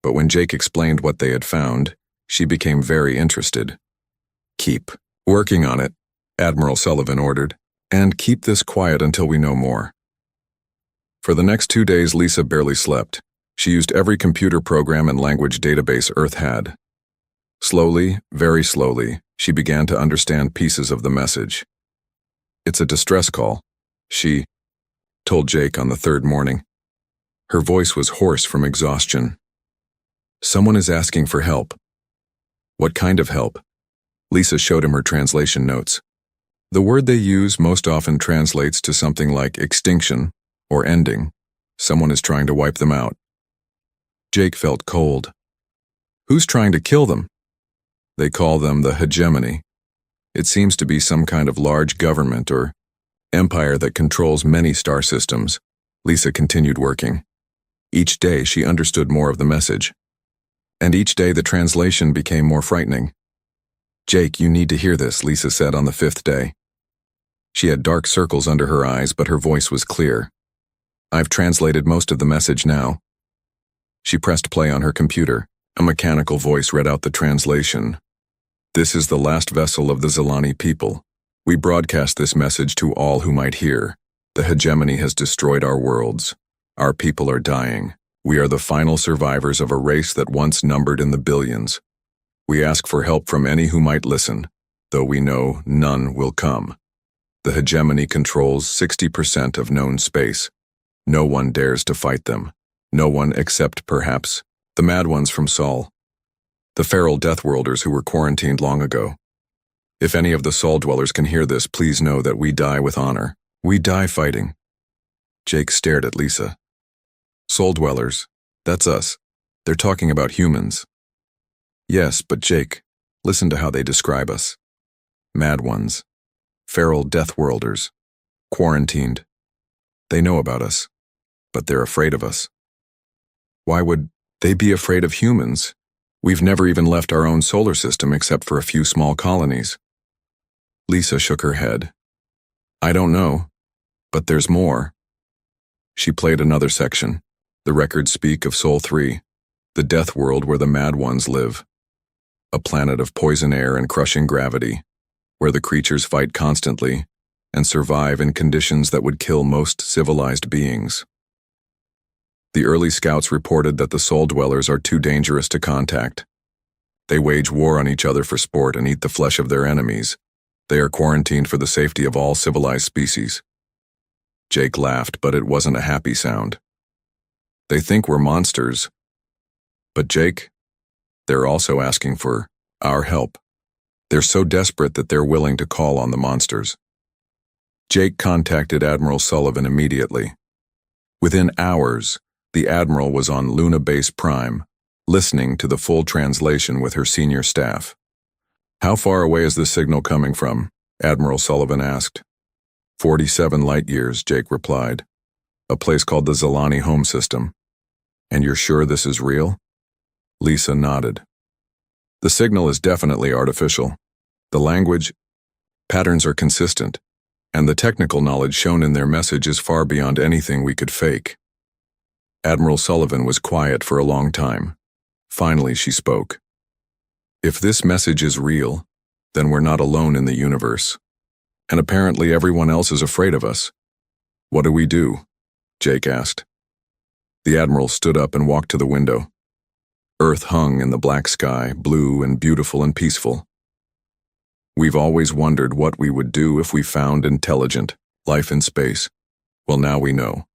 but when Jake explained what they had found, she became very interested. "Keep working on it," Admiral Sullivan ordered, "and keep this quiet until we know more." For the next 2 days, Lisa barely slept. She used every computer program and language database Earth had. Slowly, very slowly, she began to understand pieces of the message. "It's a distress call," she told Jake on the 3rd morning. Her voice was hoarse from exhaustion. "Someone is asking for help." "What kind of help?" Lisa showed him her translation notes. The word they use most often translates to something like extinction or ending. Someone is trying to wipe them out. Jake felt cold. "Who's trying to kill them?" "They call them the hegemony. It seems to be some kind of large government or empire that controls many star systems." Lisa continued working. Each day she understood more of the message. And each day the translation became more frightening. "Jake, you need to hear this," Lisa said on the 5th day. She had dark circles under her eyes, but her voice was clear. "I've translated most of the message now." She pressed play on her computer. A mechanical voice read out the translation. "This is the last vessel of the Zilani people. We broadcast this message to all who might hear. The hegemony has destroyed our worlds. Our people are dying. We are the final survivors of a race that once numbered in the billions. We ask for help from any who might listen, though we know none will come. The hegemony controls 60% of known space. No one dares to fight them. No one except, perhaps, the mad ones from Sol. The feral Deathworlders who were quarantined long ago. If any of the Sol dwellers can hear this, please know that we die with honor. We die fighting. Jake stared at Lisa. Sol dwellers, that's us. They're talking about humans. Yes, but Jake, listen to how they describe us. Mad ones. Feral death worlders. Quarantined. They know about us, but they're afraid of us. Why would they be afraid of humans? We've never even left our own solar system except for a few small colonies. Lisa shook her head. I don't know, but there's more. She played another section. The records speak of Sol 3, the death world where the mad ones live. A planet of poison air and crushing gravity, where the creatures fight constantly and survive in conditions that would kill most civilized beings. The early scouts reported that the Sol dwellers are too dangerous to contact. They wage war on each other for sport and eat the flesh of their enemies. They are quarantined for the safety of all civilized species. Jake laughed, but it wasn't a happy sound. They think we're monsters. But Jake, they're also asking for our help. They're so desperate that they're willing to call on the monsters. Jake contacted Admiral Sullivan immediately. Within hours, the Admiral was on Luna Base Prime, listening to the full translation with her senior staff. How far away is this signal coming from? Admiral Sullivan asked. 47 light years, Jake replied. A place called the Zalani Home System. And you're sure this is real? Lisa nodded. The signal is definitely artificial. The language patterns are consistent, and the technical knowledge shown in their message is far beyond anything we could fake. Admiral Sullivan was quiet for a long time. Finally, she spoke. If this message is real, then we're not alone in the universe. And apparently everyone else is afraid of us. What do we do? Jake asked. The Admiral stood up and walked to the window. Earth hung in the black sky, blue and beautiful and peaceful. We've always wondered what we would do if we found intelligent life in space. Well, now we know.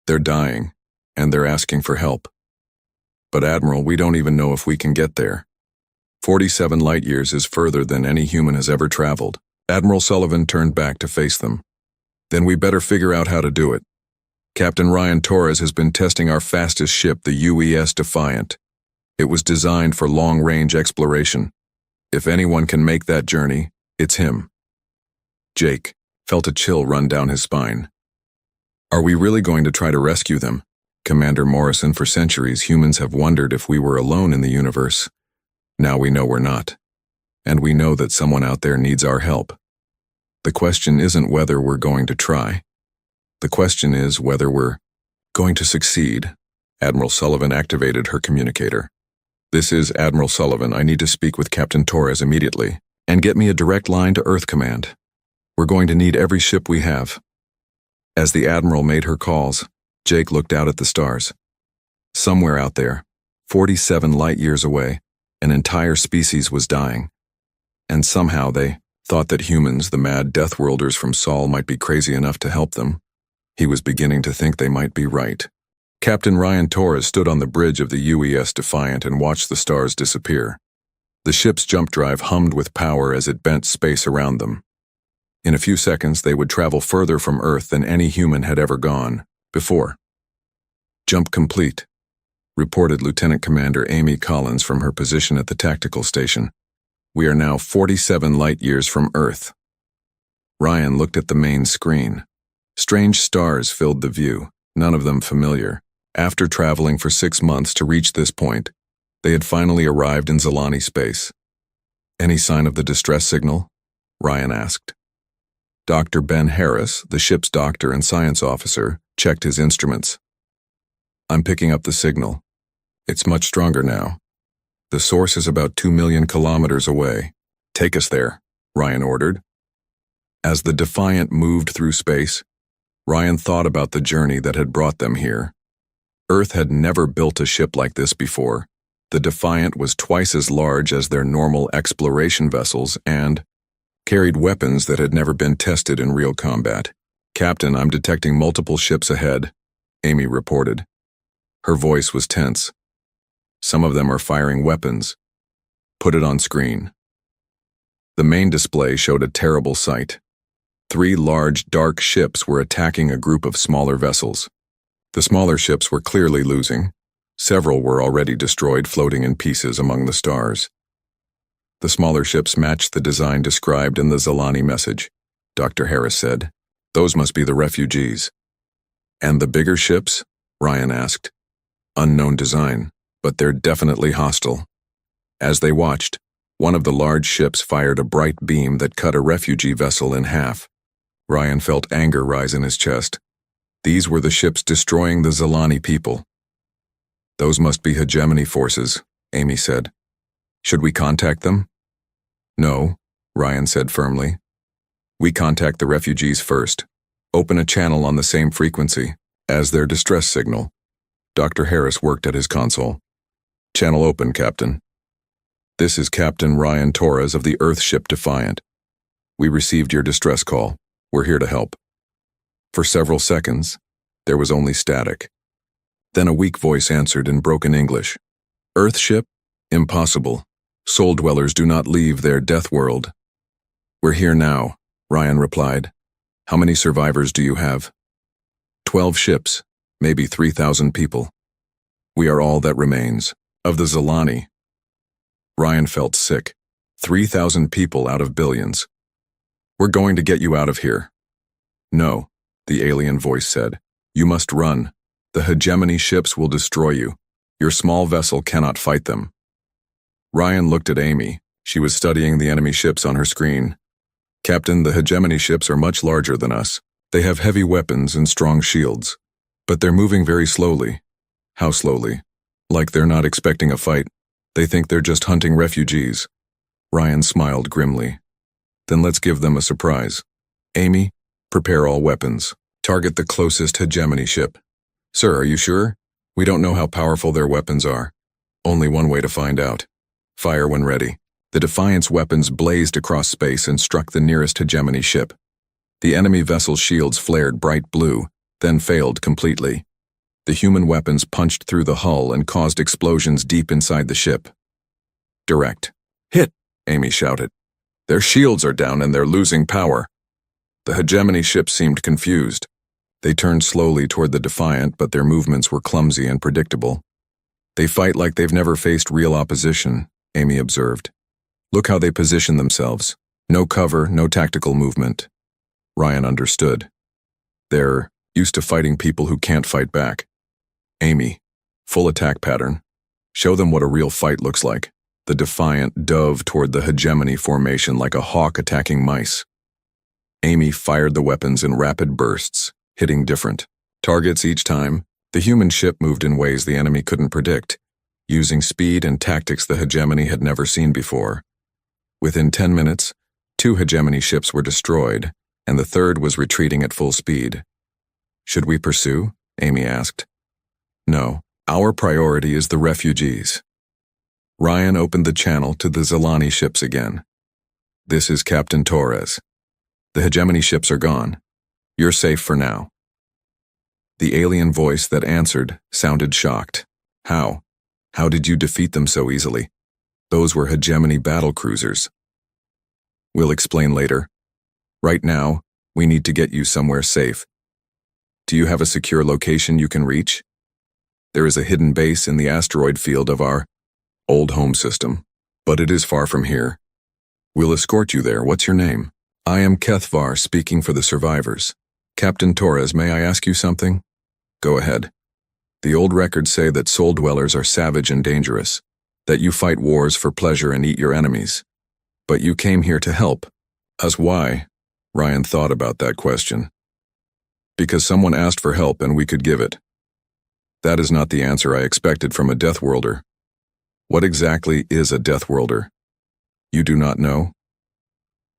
They're dying, and they're asking for help. But Admiral, we don't even know if we can get there. 47 light years is further than any human has ever traveled. Admiral Sullivan turned back to face them. Then we better figure out how to do it. Captain Ryan Torres has been testing our fastest ship, the UES Defiant. It was designed for long-range exploration. If anyone can make that journey, it's him. Jake felt a chill run down his spine. Are we really going to try to rescue them? Commander Morrison, for centuries, humans have wondered if we were alone in the universe. Now we know we're not. And we know that someone out there needs our help. The question isn't whether we're going to try. The question is whether we're going to succeed. Admiral Sullivan activated her communicator. This is Admiral Sullivan. I need to speak with Captain Torres immediately. And get me a direct line to Earth Command. We're going to need every ship we have. As the Admiral made her calls, Jake looked out at the stars. Somewhere out there, 47 light years away, an entire species was dying. And somehow they thought that humans, the mad death worlders from Sol, might be crazy enough to help them. He was beginning to think they might be right. Captain Ryan Torres stood on the bridge of the UES Defiant and watched the stars disappear. The ship's jump drive hummed with power as it bent space around them. In a few seconds, they would travel further from Earth than any human had ever gone before. Jump complete, reported Lieutenant Commander Amy Collins from her position at the tactical station. We are now 47 light years from Earth. Ryan looked at the main screen. Strange stars filled the view, none of them familiar. After traveling for 6 months to reach this point, they had finally arrived in Zalani space. Any sign of the distress signal? Ryan asked. Dr. Ben Harris, the ship's doctor and science officer, checked his instruments. I'm picking up the signal. It's much stronger now. The source is about 2 million kilometers away. Take us there, Ryan ordered. As the Defiant moved through space, Ryan thought about the journey that had brought them here. Earth had never built a ship like this before. The Defiant was twice as large as their normal exploration vessels and carried weapons that had never been tested in real combat. Captain, I'm detecting multiple ships ahead, Amy reported. Her voice was tense. Some of them are firing weapons. Put it on screen. The main display showed a terrible sight. 3 large, dark ships were attacking a group of smaller vessels. The smaller ships were clearly losing. Several were already destroyed, floating in pieces among the stars. The smaller ships matched the design described in the Zalani message, Dr. Harris said. Those must be the refugees. And the bigger ships? Ryan asked. Unknown design, but they're definitely hostile. As they watched, one of the large ships fired a bright beam that cut a refugee vessel in half. Ryan felt anger rise in his chest. These were the ships destroying the Zalani people. Those must be hegemony forces, Amy said. Should we contact them? No, Ryan said firmly. We contact the refugees first. Open a channel on the same frequency as their distress signal. Dr. Harris worked at his console. Channel open, Captain. This is Captain Ryan Torres of the Earthship Defiant. We received your distress call. We're here to help. For several seconds, there was only static. Then a weak voice answered in broken English. Earthship? Impossible. Soul dwellers do not leave their death world. We're here now, Ryan replied. How many survivors do you have? 12 ships, maybe 3,000 people. We are all that remains. Of the Zalani. Ryan felt sick. 3,000 people out of billions. We're going to get you out of here. No, the alien voice said. You must run. The hegemony ships will destroy you. Your small vessel cannot fight them. Ryan looked at Amy. She was studying the enemy ships on her screen. Captain, the hegemony ships are much larger than us. They have heavy weapons and strong shields. But they're moving very slowly. How slowly? Like they're not expecting a fight. They think they're just hunting refugees. Ryan smiled grimly. Then let's give them a surprise. Amy, prepare all weapons. Target the closest hegemony ship. Sir, are you sure? We don't know how powerful their weapons are. Only one way to find out. Fire when ready. The Defiant's weapons blazed across space and struck the nearest hegemony ship. The enemy vessel's shields flared bright blue, then failed completely. The human weapons punched through the hull and caused explosions deep inside the ship. Direct. Hit, Amy shouted. Their shields are down and they're losing power. The hegemony ship seemed confused. They turned slowly toward the Defiant, but their movements were clumsy and predictable. They fight like they've never faced real opposition, Amy observed. Look how they position themselves. No cover, no tactical movement. Ryan understood. They're used to fighting people who can't fight back. Amy, full attack pattern. Show them what a real fight looks like. The Defiant dove toward the hegemony formation like a hawk attacking mice. Amy fired the weapons in rapid bursts, hitting different targets each time. The human ship moved in ways the enemy couldn't predict, using speed and tactics the hegemony had never seen before. Within 10 minutes, 2 hegemony ships were destroyed, and the third was retreating at full speed. Should we pursue? Amy asked. No, our priority is the refugees. Ryan opened the channel to the Zalani ships again. This is Captain Torres. The hegemony ships are gone. You're safe for now. The alien voice that answered sounded shocked. How? How did you defeat them so easily? Those were hegemony battlecruisers. We'll explain later. Right now, we need to get you somewhere safe. Do you have a secure location you can reach? There is a hidden base in the asteroid field of our old home system, but it is far from here. We'll escort you there. What's your name? I am Kethvar, speaking for the survivors. Captain Torres, may I ask you something? Go ahead. The old records say that soul dwellers are savage and dangerous, that you fight wars for pleasure and eat your enemies. But you came here to help. Us why? Ryan thought about that question. Because someone asked for help and we could give it. That is not the answer I expected from a Death Worlder. What exactly is a Death Worlder? You do not know?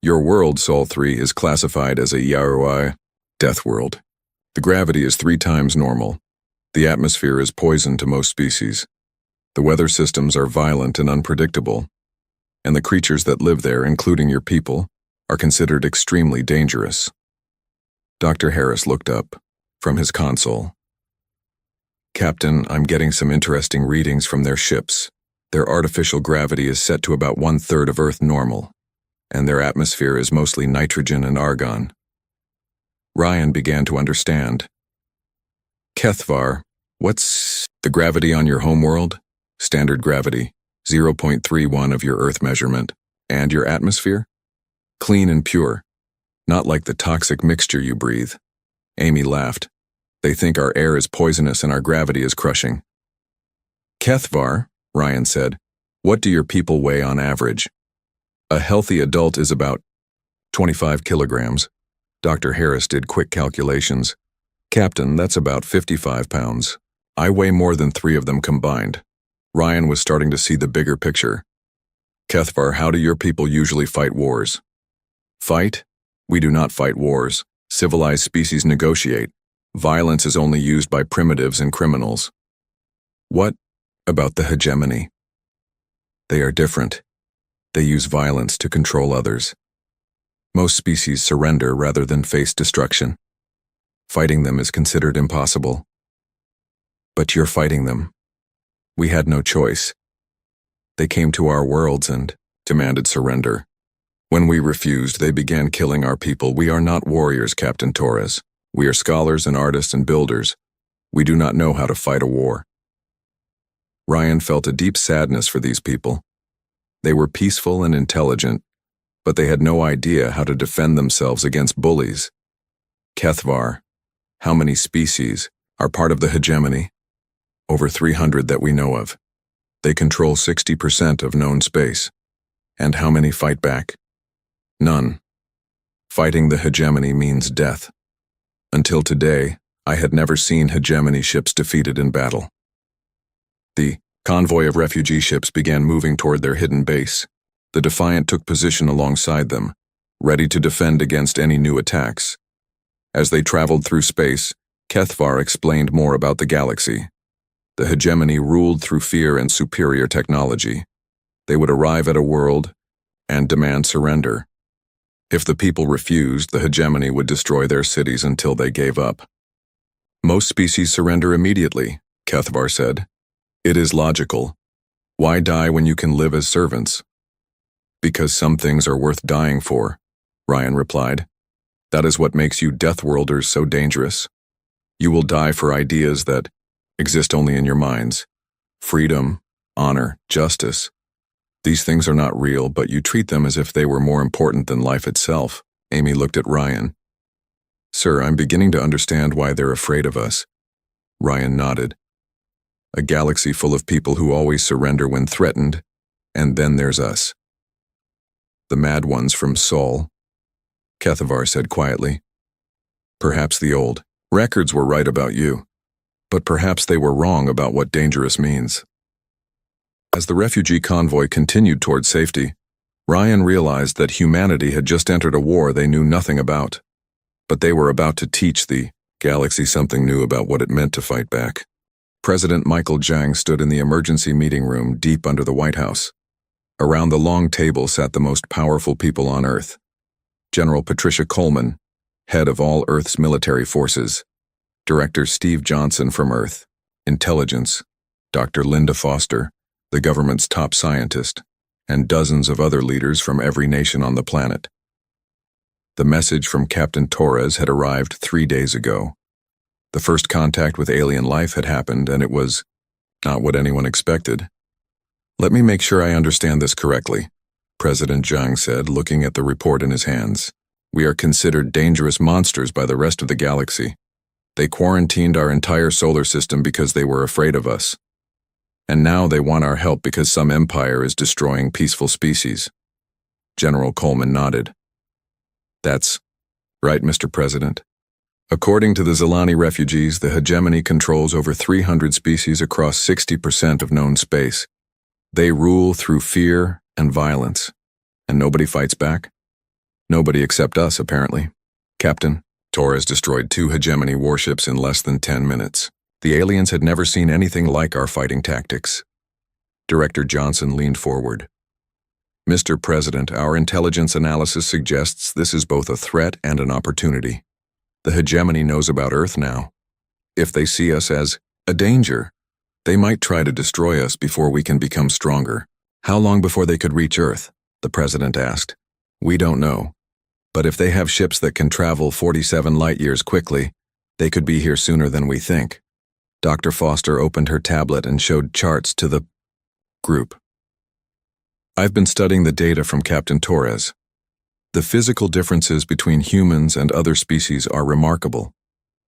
Your world, Sol 3, is classified as a HFY Death World. The gravity is 3 times normal. The atmosphere is poison to most species. The weather systems are violent and unpredictable. And the creatures that live there, including your people, are considered extremely dangerous. Dr. Harris looked up from his console. Captain, I'm getting some interesting readings from their ships. Their artificial gravity is set to about 1/3 of Earth normal. and their atmosphere is mostly nitrogen and argon. Ryan began to understand. Kethvar, what's the gravity on your homeworld? Standard gravity, 0.31 of your Earth measurement. And your atmosphere? Clean and pure. Not like the toxic mixture you breathe. Amy laughed. They think our air is poisonous and our gravity is crushing. Kethvar, Ryan said, what do your people weigh on average? A healthy adult is about 25 kilograms. Dr. Harris did quick calculations. Captain, that's about 55 pounds. I weigh more than 3 of them combined. Ryan was starting to see the bigger picture. Kethvar, how do your people usually fight wars? Fight? We do not fight wars. Civilized species negotiate. Violence is only used by primitives and criminals. What about the hegemony? They are different. They use violence to control others. Most species surrender rather than face destruction. Fighting them is considered impossible. But you're fighting them. We had no choice. They came to our worlds and demanded surrender. When we refused, they began killing our people. We are not warriors, Captain Torres. We are scholars and artists and builders. We do not know how to fight a war. Ryan felt a deep sadness for these people. They were peaceful and intelligent, but they had no idea how to defend themselves against bullies. Kethvar, how many species are part of the hegemony? Over 300 that we know of. They control 60% of known space. And how many fight back? None. Fighting the hegemony means death. Until today, I had never seen hegemony ships defeated in battle. The convoy of refugee ships began moving toward their hidden base. The Defiant took position alongside them, ready to defend against any new attacks. As they traveled through space, Kethvar explained more about the galaxy. The hegemony ruled through fear and superior technology. They would arrive at a world and demand surrender. If the people refused, the hegemony would destroy their cities until they gave up. Most species surrender immediately, Kethvar said. It is logical. Why die when you can live as servants? Because some things are worth dying for, Ryan replied. That is what makes you Deathworlders so dangerous. You will die for ideas that exist only in your minds. Freedom, honor, justice. These things are not real, but you treat them as if they were more important than life itself. Amy looked at Ryan. Sir, I'm beginning to understand why they're afraid of us. Ryan nodded. A galaxy full of people who always surrender when threatened, and then there's us. The mad ones from Sol, Kethvar said quietly. Perhaps the old records were right about you. But perhaps they were wrong about what dangerous means. As the refugee convoy continued toward safety, Ryan realized that humanity had just entered a war they knew nothing about. But they were about to teach the galaxy something new about what it meant to fight back. President Michael Jang stood in the emergency meeting room deep under the White House. Around the long table sat the most powerful people on Earth. General Patricia Coleman, head of all Earth's military forces. Director Steve Johnson from Earth, Intelligence, Dr. Linda Foster, the government's top scientist, and dozens of other leaders from every nation on the planet. The message from Captain Torres had arrived 3 days ago. The first contact with alien life had happened, and it was not what anyone expected. Let me make sure I understand this correctly, President Zhang said, looking at the report in his hands. We are considered dangerous monsters by the rest of the galaxy. They quarantined our entire solar system because they were afraid of us. And now they want our help because some empire is destroying peaceful species. General Coleman nodded. That's right, Mr. President. According to the Zilani refugees, the hegemony controls over 300 species across 60% of known space. They rule through fear and violence. And nobody fights back? Nobody except us, apparently. Captain, Torres destroyed 2 hegemony warships in less than 10 minutes. The aliens had never seen anything like our fighting tactics. Director Johnson leaned forward. Mr. President, our intelligence analysis suggests this is both a threat and an opportunity. The hegemony knows about Earth now. If they see us as a danger, they might try to destroy us before we can become stronger. How long before they could reach Earth? The President asked. We don't know. But if they have ships that can travel 47 light-years quickly, they could be here sooner than we think. Dr. Foster opened her tablet and showed charts to the group. I've been studying the data from Captain Torres. The physical differences between humans and other species are remarkable.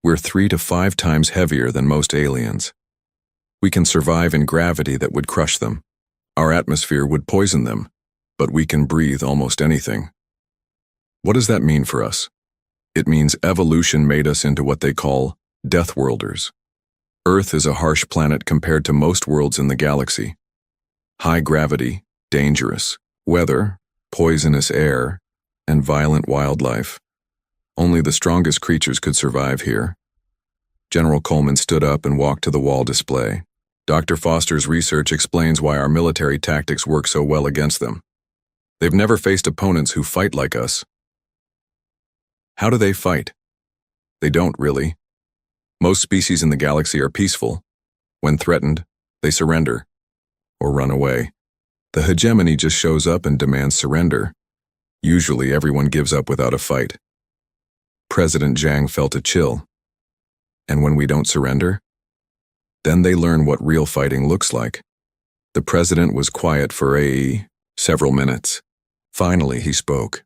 We're 3 to 5 times heavier than most aliens. We can survive in gravity that would crush them. Our atmosphere would poison them, but we can breathe almost anything. What does that mean for us? It means evolution made us into what they call death worlders. Earth is a harsh planet compared to most worlds in the galaxy. High gravity, dangerous, weather, poisonous air, and violent wildlife. Only the strongest creatures could survive here. General Coleman stood up and walked to the wall display. Dr. Foster's research explains why our military tactics work so well against them. They've never faced opponents who fight like us. How do they fight? They don't really. Most species in the galaxy are peaceful. When threatened, they surrender or run away. The hegemony just shows up and demands surrender. Usually everyone gives up without a fight. President Jiang felt a chill. And when we don't surrender? Then they learn what real fighting looks like. The president was quiet for several minutes. Finally, he spoke.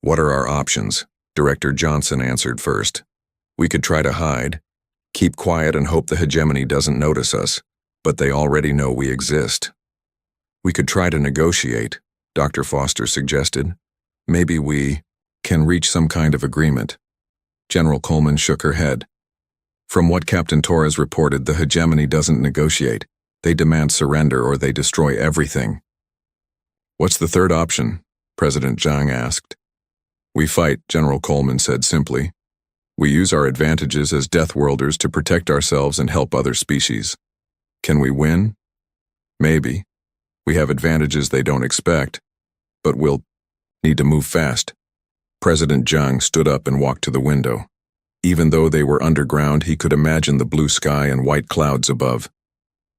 What are our options? Director Johnson answered first. We could try to hide, keep quiet and hope the hegemony doesn't notice us, but they already know we exist. We could try to negotiate, Dr. Foster suggested. Maybe we can reach some kind of agreement. General Coleman shook her head. From what Captain Torres reported, the hegemony doesn't negotiate. They demand surrender or they destroy everything. What's the third option? President Jiang asked. We fight, General Coleman said simply. We use our advantages as death worlders to protect ourselves and help other species. Can we win? Maybe. We have advantages they don't expect, but we'll need to move fast. President Jiang stood up and walked to the window. Even though they were underground, he could imagine the blue sky and white clouds above.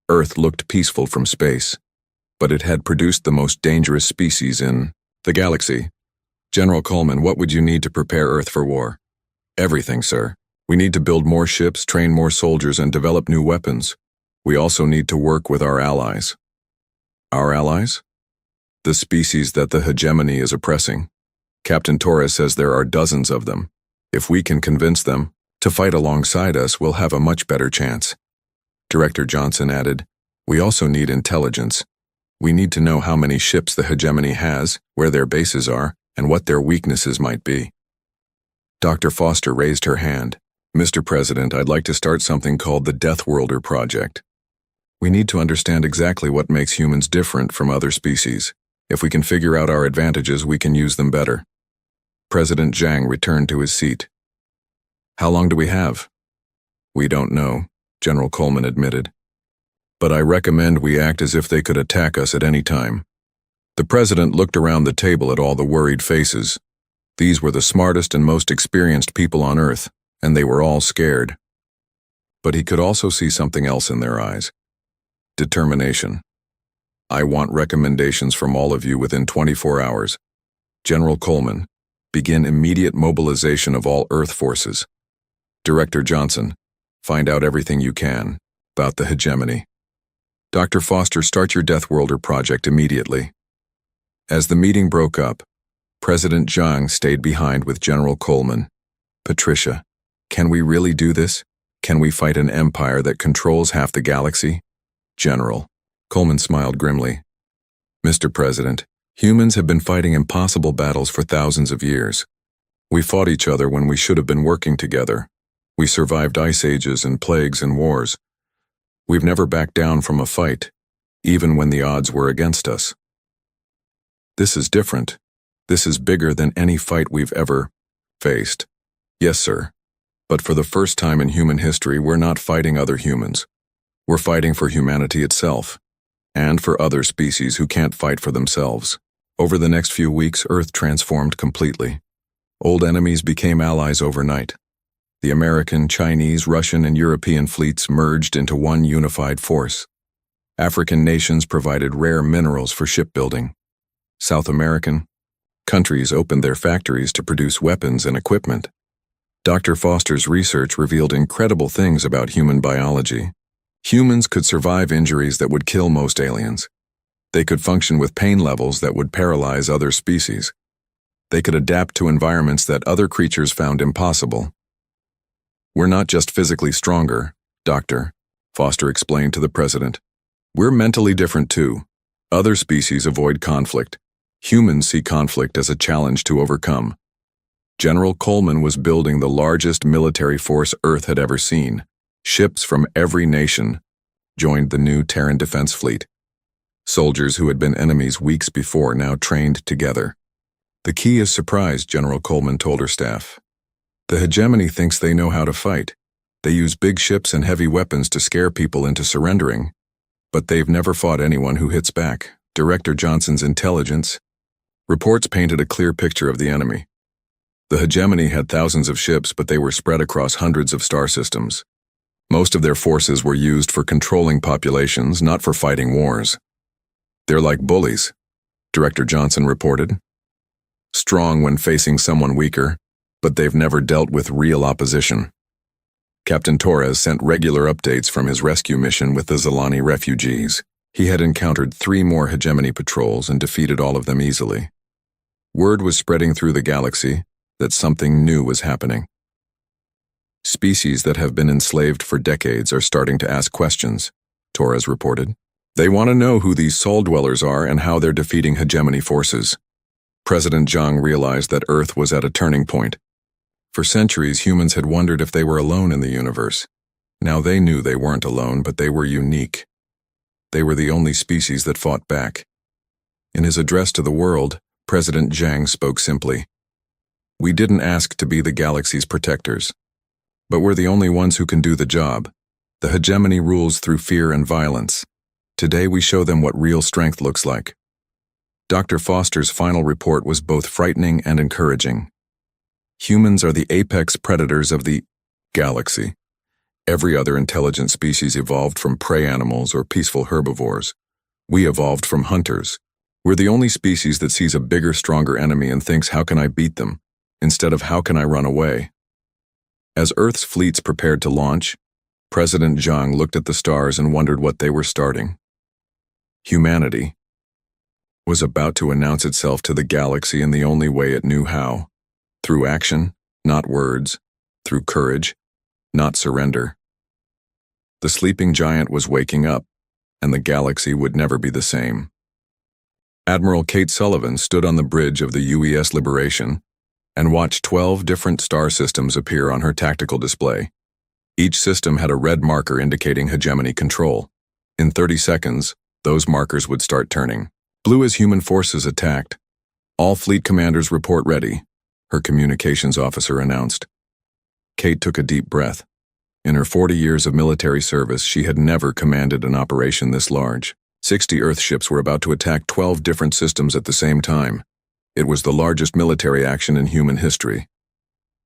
Earth looked peaceful from space, but it had produced the most dangerous species in the galaxy. General Coleman, what would you need to prepare Earth for war? Everything, sir. We need to build more ships, train more soldiers, and develop new weapons. We also need to work with our allies. Our allies? The species that the hegemony is oppressing. Captain Torres says there are dozens of them. If we can convince them to fight alongside us, we'll have a much better chance. Director Johnson added, we also need intelligence. We need to know how many ships the hegemony has, where their bases are, and what their weaknesses might be. Dr. Foster raised her hand. Mr. President, I'd like to start something called the Death Worlder Project. We need to understand exactly what makes humans different from other species. If we can figure out our advantages, we can use them better. President Jiang returned to his seat. How long do we have? We don't know, General Coleman admitted. But I recommend we act as if they could attack us at any time. The president looked around the table at all the worried faces. These were the smartest and most experienced people on Earth, and they were all scared. But he could also see something else in their eyes. Determination. I want recommendations from all of you within 24 hours. General Coleman, begin immediate mobilization of all Earth forces. Director Johnson, find out everything you can about the hegemony. Dr. Foster, start your Death Worlder project immediately. As the meeting broke up, President Jiang stayed behind with General Coleman. Patricia, can we really do this? Can we fight an empire that controls half the galaxy? General. Coleman smiled grimly. Mr. President, humans have been fighting impossible battles for thousands of years. We fought each other when we should have been working together. We survived ice ages and plagues and wars. We've never backed down from a fight, even when the odds were against us. This is different. This is bigger than any fight we've ever faced. Yes, sir. But for the first time in human history, we're not fighting other humans. We're fighting for humanity itself, and for other species who can't fight for themselves. Over the next few weeks, Earth transformed completely. Old enemies became allies overnight. The American, Chinese, Russian, and European fleets merged into one unified force. African nations provided rare minerals for shipbuilding. South American Countries opened their factories to produce weapons and equipment. Dr. Foster's research revealed incredible things about human biology. Humans could survive injuries that would kill most aliens. They could function with pain levels that would paralyze other species. They could adapt to environments that other creatures found impossible. "We're not just physically stronger, Doctor," Foster explained to the president. "We're mentally different too. Other species avoid conflict. Humans see conflict as a challenge to overcome." General Coleman was building the largest military force Earth had ever seen. Ships from every nation joined the new Terran Defense Fleet. Soldiers who had been enemies weeks before now trained together. "The key is surprise," General Coleman told her staff. "The hegemony thinks they know how to fight. They use big ships and heavy weapons to scare people into surrendering. But they've never fought anyone who hits back." Director Johnson's intelligence reports painted a clear picture of the enemy. The hegemony had thousands of ships, but they were spread across hundreds of star systems. Most of their forces were used for controlling populations, not for fighting wars. "They're like bullies," Director Johnson reported. "Strong when facing someone weaker, but they've never dealt with real opposition." Captain Torres sent regular updates from his rescue mission with the Zalani refugees. He had encountered 3 more hegemony patrols and defeated all of them easily. Word was spreading through the galaxy that something new was happening. "Species that have been enslaved for decades are starting to ask questions," Torres reported. "They want to know who these Sol dwellers are and how they're defeating hegemony forces." President Zhang realized that Earth was at a turning point. For centuries, humans had wondered if they were alone in the universe. Now they knew they weren't alone, but they were unique. They were the only species that fought back. In his address to the world, President Zhang spoke simply. "We didn't ask to be the galaxy's protectors, but we're the only ones who can do the job. The hegemony rules through fear and violence. Today we show them what real strength looks like." Dr. Foster's final report was both frightening and encouraging. Humans are the apex predators of the galaxy. Every other intelligent species evolved from prey animals or peaceful herbivores. We evolved from hunters. We're the only species that sees a bigger, stronger enemy and thinks, "How can I beat them?" instead of "How can I run away?" As Earth's fleets prepared to launch, President Zhang looked at the stars and wondered what they were starting. Humanity was about to announce itself to the galaxy in the only way it knew how. Through action, not words. Through courage, not surrender. The sleeping giant was waking up, and the galaxy would never be the same. Admiral Kate Sullivan stood on the bridge of the UES Liberation and watched 12 different star systems appear on her tactical display. Each system had a red marker indicating hegemony control. In 30 seconds, those markers would start turning blue as human forces attacked. "All fleet commanders report ready," her communications officer announced. Kate took a deep breath. In her 40 years of military service, she had never commanded an operation this large. 60 Earth ships were about to attack 12 different systems at the same time. It was the largest military action in human history.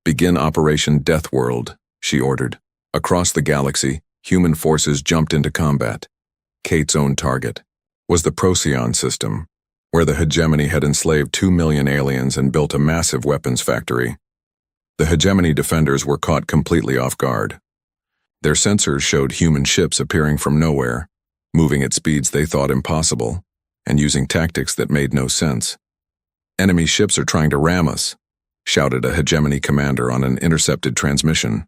"Begin Operation Death World," she ordered. Across the galaxy, human forces jumped into combat. Kate's own target was the Procyon system, where the hegemony had enslaved 2 million aliens and built a massive weapons factory. The hegemony defenders were caught completely off guard. Their sensors showed human ships appearing from nowhere, moving at speeds they thought impossible, and using tactics that made no sense. "Enemy ships are trying to ram us," shouted a hegemony commander on an intercepted transmission.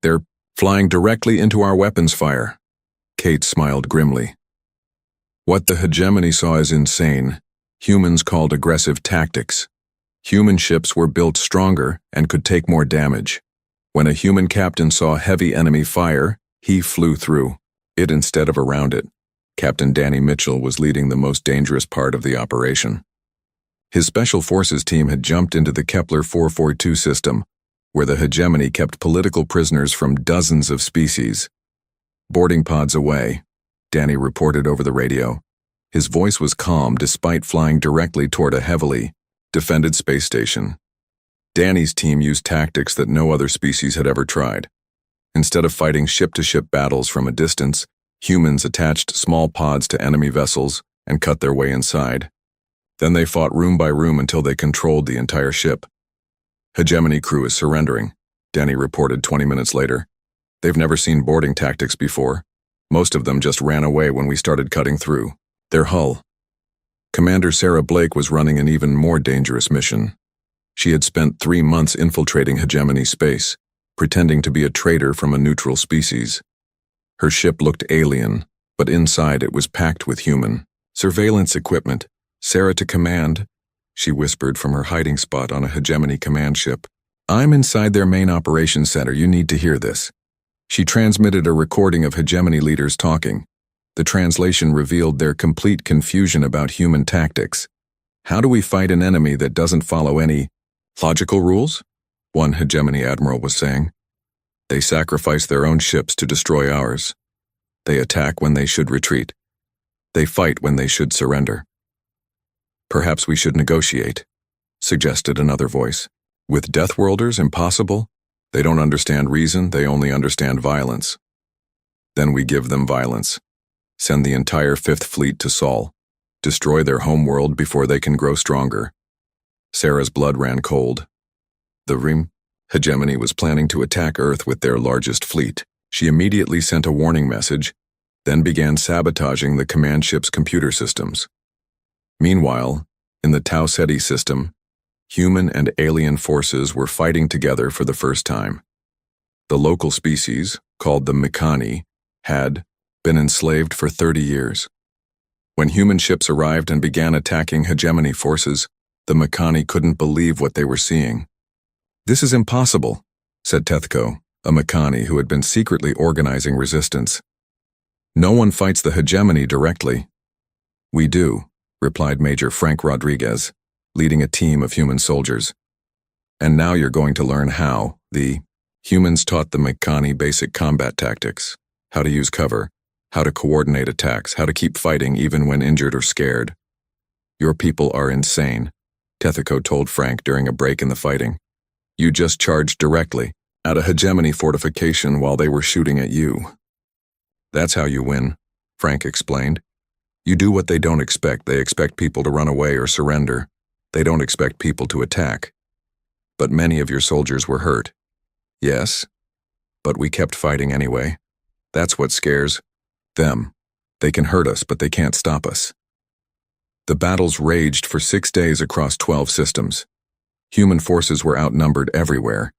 "They're flying directly into our weapons fire." Kate smiled grimly. What the hegemony saw is insane. Humans called aggressive tactics. Human ships were built stronger and could take more damage. When a human captain saw heavy enemy fire, he flew through it instead of around it. Captain Danny Mitchell was leading the most dangerous part of the operation. His Special Forces team had jumped into the Kepler 442 system, where the hegemony kept political prisoners from dozens of species. "Boarding pods away," Danny reported over the radio. His voice was calm despite flying directly toward a heavily defended space station. Danny's team used tactics that no other species had ever tried. Instead of fighting ship-to-ship battles from a distance, humans attached small pods to enemy vessels and cut their way inside. Then they fought room by room until they controlled the entire ship. Hegemony crew is surrendering, Danny reported 20 minutes later. They've never seen boarding tactics before. Most of them just ran away when we started cutting through. Their hull. Commander Sarah Blake was running an even more dangerous mission. She had spent 3 months infiltrating Hegemony space, pretending to be a traitor from a neutral species. Her ship looked alien, but inside it was packed with human surveillance equipment. Sarah to command, she whispered from her hiding spot on a Hegemony command ship. I'm inside their main operations center, you need to hear this. She transmitted a recording of Hegemony leaders talking. The translation revealed their complete confusion about human tactics. How do we fight an enemy that doesn't follow any logical rules? One Hegemony admiral was saying. They sacrifice their own ships to destroy ours. They attack when they should retreat. They fight when they should surrender. Perhaps we should negotiate, suggested another voice. With Deathworlders, impossible? They don't understand reason, they only understand violence. Then we give them violence. Send the entire Fifth Fleet to Sol. Destroy their homeworld before they can grow stronger. Sarah's blood ran cold. The Rim Hegemony was planning to attack Earth with their largest fleet. She immediately sent a warning message, then began sabotaging the command ship's computer systems. Meanwhile, in the Tau Ceti system, human and alien forces were fighting together for the first time. The local species, called the Mikani, had been enslaved for 30 years. When human ships arrived and began attacking Hegemony forces, the Mikani couldn't believe what they were seeing. This is impossible, said Tethko, a Mikani who had been secretly organizing resistance. No one fights the Hegemony directly. We do, replied Major Frank Rodriguez, leading a team of human soldiers. And now you're going to learn how. The humans taught the Mikani basic combat tactics, how to use cover, how to coordinate attacks, how to keep fighting even when injured or scared. Your people are insane, Tethko told Frank during a break in the fighting. You just charged directly at a Hegemony fortification while they were shooting at you. That's how you win, Frank explained. You do what they don't expect. They expect people to run away or surrender. They don't expect people to attack. But many of your soldiers were hurt. Yes, but we kept fighting anyway. That's what scares them. They can hurt us, but they can't stop us. The battles raged for 6 days across 12 systems. Human forces were outnumbered everywhere,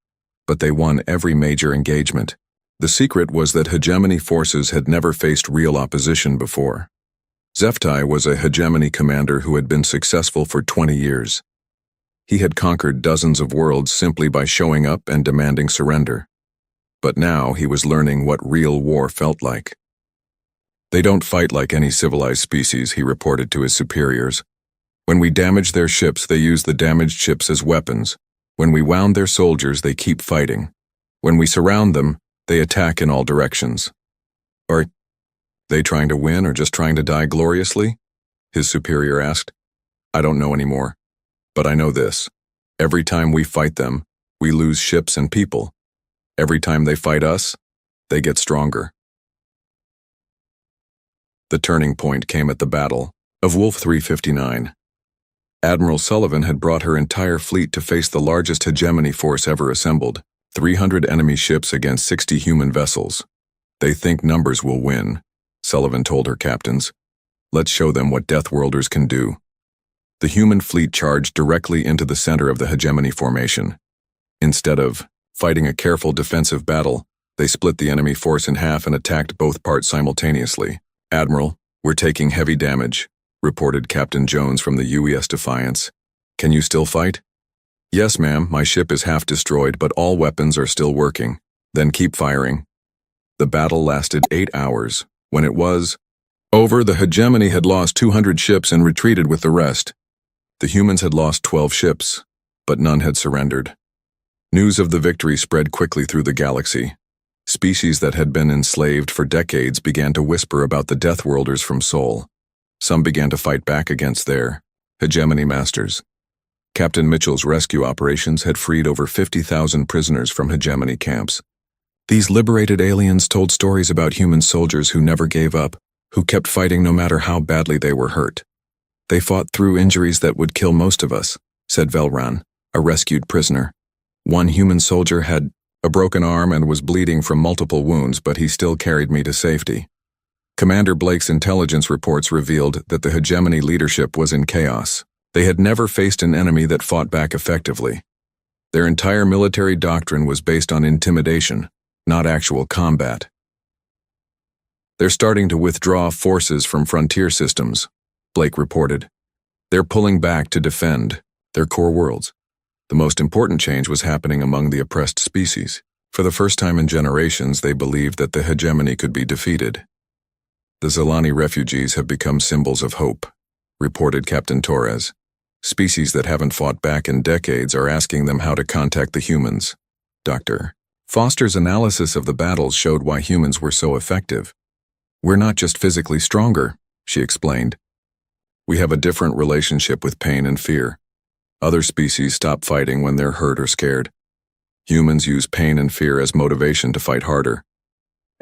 but they won every major engagement. The secret was that Hegemony forces had never faced real opposition before. Zeftai was a Hegemony commander who had been successful for 20 years. He had conquered dozens of worlds simply by showing up and demanding surrender. But now he was learning what real war felt like. They don't fight like any civilized species, he reported to his superiors. When we damage their ships, they use the damaged ships as weapons. When we wound their soldiers, they keep fighting. When we surround them, they attack in all directions. Are they trying to win or just trying to die gloriously? His superior asked. I don't know anymore. But I know this. Every time we fight them, we lose ships and people. Every time they fight us, they get stronger. The turning point came at the Battle of Wolf 359. Admiral Sullivan had brought her entire fleet to face the largest Hegemony force ever assembled, 300 enemy ships against 60 human vessels. They think numbers will win, Sullivan told her captains. Let's show them what Deathworlders can do. The human fleet charged directly into the center of the Hegemony formation. Instead of fighting a careful defensive battle, they split the enemy force in half and attacked both parts simultaneously. Admiral, we're taking heavy damage, reported Captain Jones from the UES Defiance. Can you still fight? Yes, ma'am, my ship is half destroyed, but all weapons are still working. Then keep firing. The battle lasted 8 hours. When it was over, the Hegemony had lost 200 ships and retreated with the rest. The humans had lost 12 ships, but none had surrendered. News of the victory spread quickly through the galaxy. Species that had been enslaved for decades began to whisper about the Deathworlders from Sol. Some began to fight back against their Hegemony masters. Captain Mitchell's rescue operations had freed over 50,000 prisoners from Hegemony camps. These liberated aliens told stories about human soldiers who never gave up, who kept fighting no matter how badly they were hurt. They fought through injuries that would kill most of us, said Velran, a rescued prisoner. One human soldier had a broken arm and was bleeding from multiple wounds, but he still carried me to safety. Commander Blake's intelligence reports revealed that the hegemony leadership was in chaos. They had never faced an enemy that fought back effectively. Their entire military doctrine was based on intimidation, not actual combat. They're starting to withdraw forces from frontier systems, Blake reported. They're pulling back to defend their core worlds. The most important change was happening among the oppressed species. For the first time in generations, they believed that the hegemony could be defeated. The Zilani refugees have become symbols of hope, reported Captain Torres. Species that haven't fought back in decades are asking them how to contact the humans. Dr. Foster's analysis of the battles showed why humans were so effective. We're not just physically stronger, she explained. We have a different relationship with pain and fear. Other species stop fighting when they're hurt or scared. Humans use pain and fear as motivation to fight harder.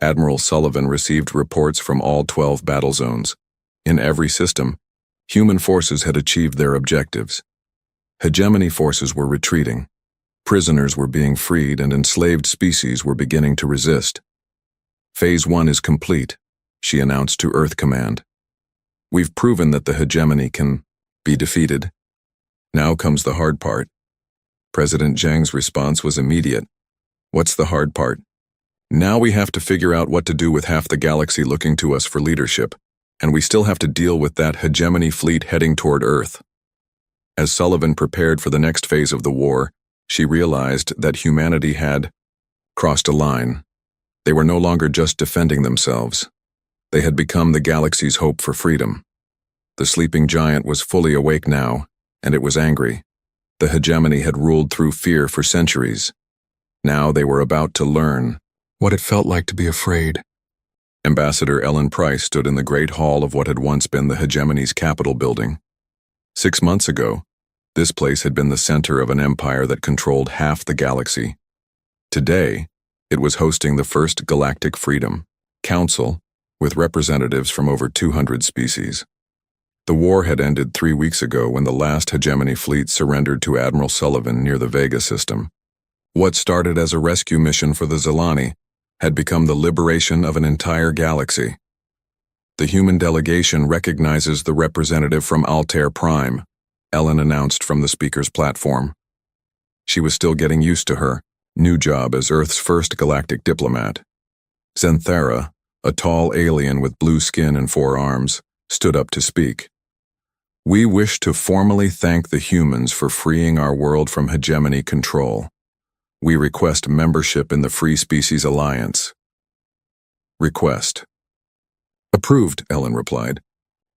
Admiral Sullivan received reports from all 12 battle zones. In every system, human forces had achieved their objectives. Hegemony forces were retreating. Prisoners were being freed and enslaved species were beginning to resist. Phase 1 is complete, she announced to Earth Command. We've proven that the hegemony can be defeated. Now comes the hard part. President Zhang's response was immediate. What's the hard part? Now we have to figure out what to do with half the galaxy looking to us for leadership, and we still have to deal with that hegemony fleet heading toward Earth. As Sullivan prepared for the next phase of the war, she realized that humanity had crossed a line. They were no longer just defending themselves. They had become the galaxy's hope for freedom. The sleeping giant was fully awake now, and it was angry. The hegemony had ruled through fear for centuries. Now they were about to learn what it felt like to be afraid. Ambassador Ellen Price stood in the great hall of what had once been the hegemony's Capitol building. 6 months ago, this place had been the center of an empire that controlled half the galaxy. Today, it was hosting the first Galactic Freedom Council with representatives from over 200 species. The war had ended 3 weeks ago when the last hegemony fleet surrendered to Admiral Sullivan near the Vega system. What started as a rescue mission for the Zilani had become the liberation of an entire galaxy. The human delegation recognizes the representative from Altair Prime, Ellen announced from the speaker's platform. She was still getting used to her new job as Earth's first galactic diplomat. Zenthara, a tall alien with blue skin and 4 arms, stood up to speak. We wish to formally thank the humans for freeing our world from hegemony control. We request membership in the Free Species Alliance. Request. Approved, Ellen replied.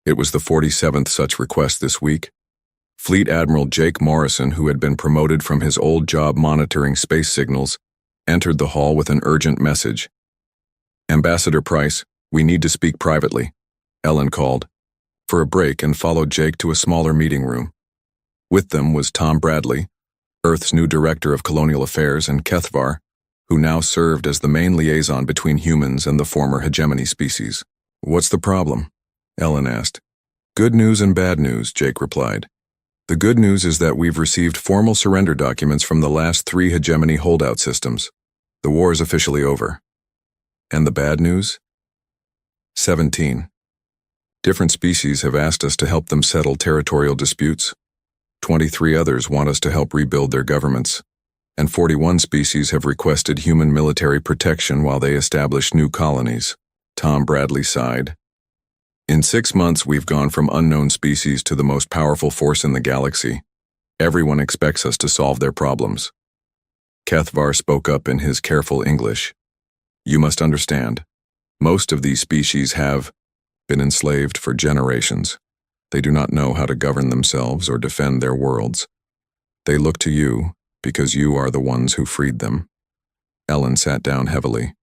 It was the 47th such request this week. Fleet Admiral Jake Morrison, who had been promoted from his old job monitoring space signals, entered the hall with an urgent message. Ambassador Price, we need to speak privately, Ellen called for a break and followed Jake to a smaller meeting room. With them was Tom Bradley, Earth's new Director of Colonial Affairs, and Kethvar, who now served as the main liaison between humans and the former hegemony species. What's the problem? Ellen asked. Good news and bad news, Jake replied. The good news is that we've received formal surrender documents from the last 3 hegemony holdout systems. The war is officially over. And the bad news? 17. Different species have asked us to help them settle territorial disputes. 23 others want us to help rebuild their governments. And 41 species have requested human military protection while they establish new colonies. Tom Bradley sighed. In 6 months, we've gone from unknown species to the most powerful force in the galaxy. Everyone expects us to solve their problems. Kethvar spoke up in his careful English. You must understand, most of these species have been enslaved for generations. They do not know how to govern themselves or defend their worlds. They look to you because you are the ones who freed them. Ellen sat down heavily.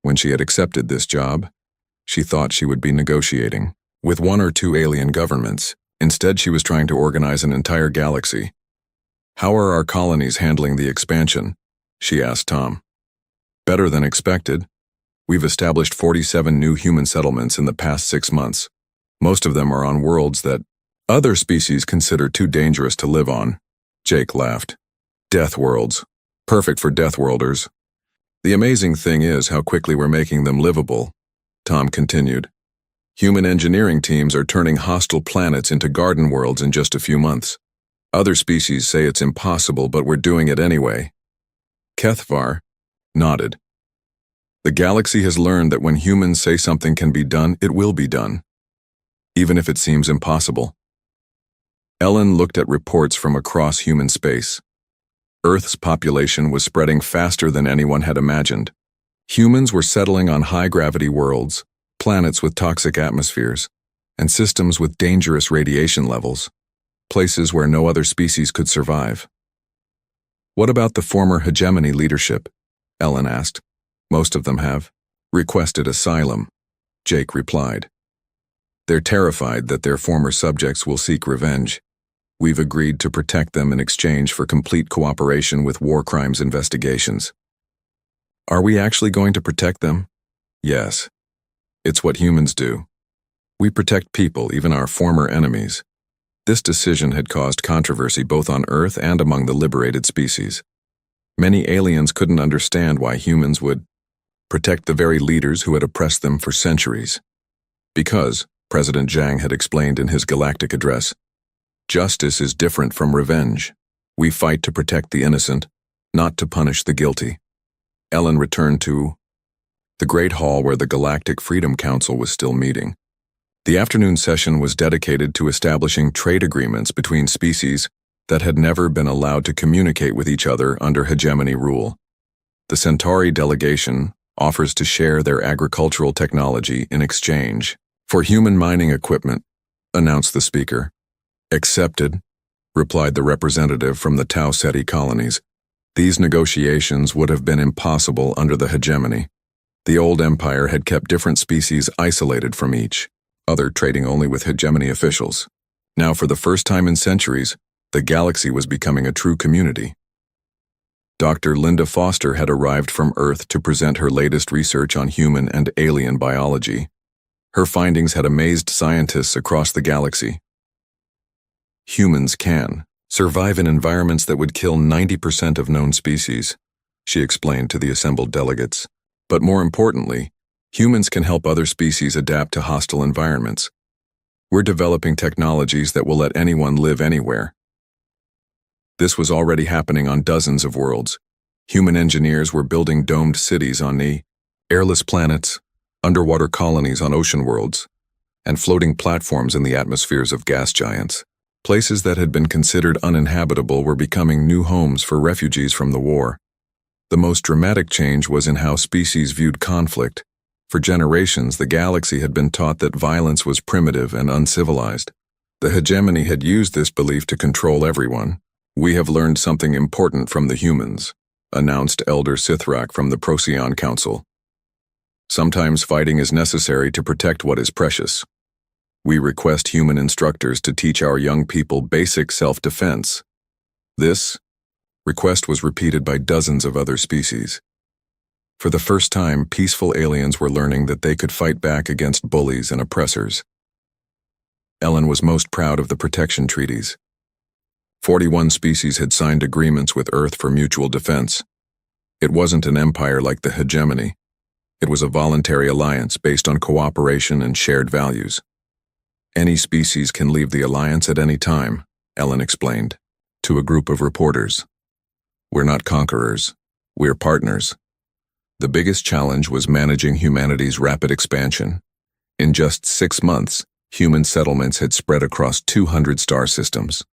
When she had accepted this job, she thought she would be negotiating with 1 or 2 alien governments. Instead, she was trying to organize an entire galaxy. How are our colonies handling the expansion? She asked Tom. Better than expected. We've established 47 new human settlements in the past 6 months. Most of them are on worlds that Other species considered too dangerous to live on. Jake laughed. Death worlds. Perfect for death worlders. The amazing thing is how quickly we're making them livable, Tom continued. Human engineering teams are turning hostile planets into garden worlds in just a few months. Other species say it's impossible, but we're doing it anyway. Kethvar nodded. The galaxy has learned that when humans say something can be done, it will be done, even if it seems impossible. Ellen looked at reports from across human space. Earth's population was spreading faster than anyone had imagined. Humans were settling on high-gravity worlds, planets with toxic atmospheres, and systems with dangerous radiation levels, places where no other species could survive. What about the former hegemony leadership? Ellen asked. Most of them have requested asylum, Jake replied. They're terrified that their former subjects will seek revenge. We've agreed to protect them in exchange for complete cooperation with war crimes investigations. Are we actually going to protect them? Yes. It's what humans do. We protect people, even our former enemies. This decision had caused controversy both on Earth and among the liberated species. Many aliens couldn't understand why humans would protect the very leaders who had oppressed them for centuries. Because, President Zhang had explained in his galactic address, justice is different from revenge. We fight to protect the innocent, not to punish the guilty. Ellen returned to the Great Hall where the Galactic Freedom Council was still meeting. The afternoon session was dedicated to establishing trade agreements between species that had never been allowed to communicate with each other under hegemony rule. The Centauri delegation offers to share their agricultural technology in exchange for human mining equipment, announced the speaker. Accepted, replied the representative from the Tau Ceti colonies. These negotiations would have been impossible under the hegemony. The old empire had kept different species isolated from each other, trading only with hegemony officials. Now, for the first time in centuries, the galaxy was becoming a true community. Dr. Linda Foster had arrived from Earth to present her latest research on human and alien biology. Her findings had amazed scientists across the galaxy. Humans can survive in environments that would kill 90% of known species, she explained to the assembled delegates. But more importantly, humans can help other species adapt to hostile environments. We're developing technologies that will let anyone live anywhere. This was already happening on dozens of worlds. Human engineers were building domed cities on the airless planets, underwater colonies on ocean worlds, and floating platforms in the atmospheres of gas giants. Places that had been considered uninhabitable were becoming new homes for refugees from the war. The most dramatic change was in how species viewed conflict. For generations, the galaxy had been taught that violence was primitive and uncivilized. The hegemony had used this belief to control everyone. We have learned something important from the humans, announced Elder Sithrak from the Procyon Council. Sometimes fighting is necessary to protect what is precious. We request human instructors to teach our young people basic self-defense. This request was repeated by dozens of other species. For the first time, peaceful aliens were learning that they could fight back against bullies and oppressors. Ellen was most proud of the protection treaties. 41 species had signed agreements with Earth for mutual defense. It wasn't an empire like the hegemony. It was a voluntary alliance based on cooperation and shared values. Any species can leave the alliance at any time, Ellen explained to a group of reporters. We're not conquerors. We're partners. The biggest challenge was managing humanity's rapid expansion. In just 6 months, human settlements had spread across 200 star systems.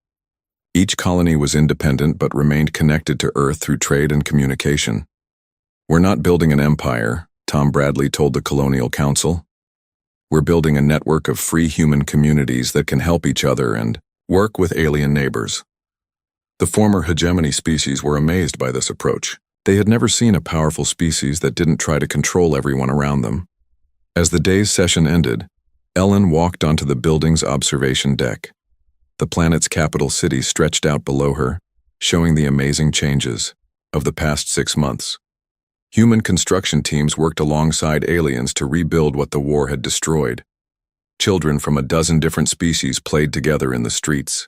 Each colony was independent but remained connected to Earth through trade and communication. We're not building an empire, Tom Bradley told the Colonial Council. We're building a network of free human communities that can help each other and work with alien neighbors. The former hegemony species were amazed by this approach. They had never seen a powerful species that didn't try to control everyone around them. As the day's session ended, Ellen walked onto the building's observation deck. The planet's capital city stretched out below her, showing the amazing changes of the past 6 months. Human construction teams worked alongside aliens to rebuild what the war had destroyed. Children from a dozen different species played together in the streets.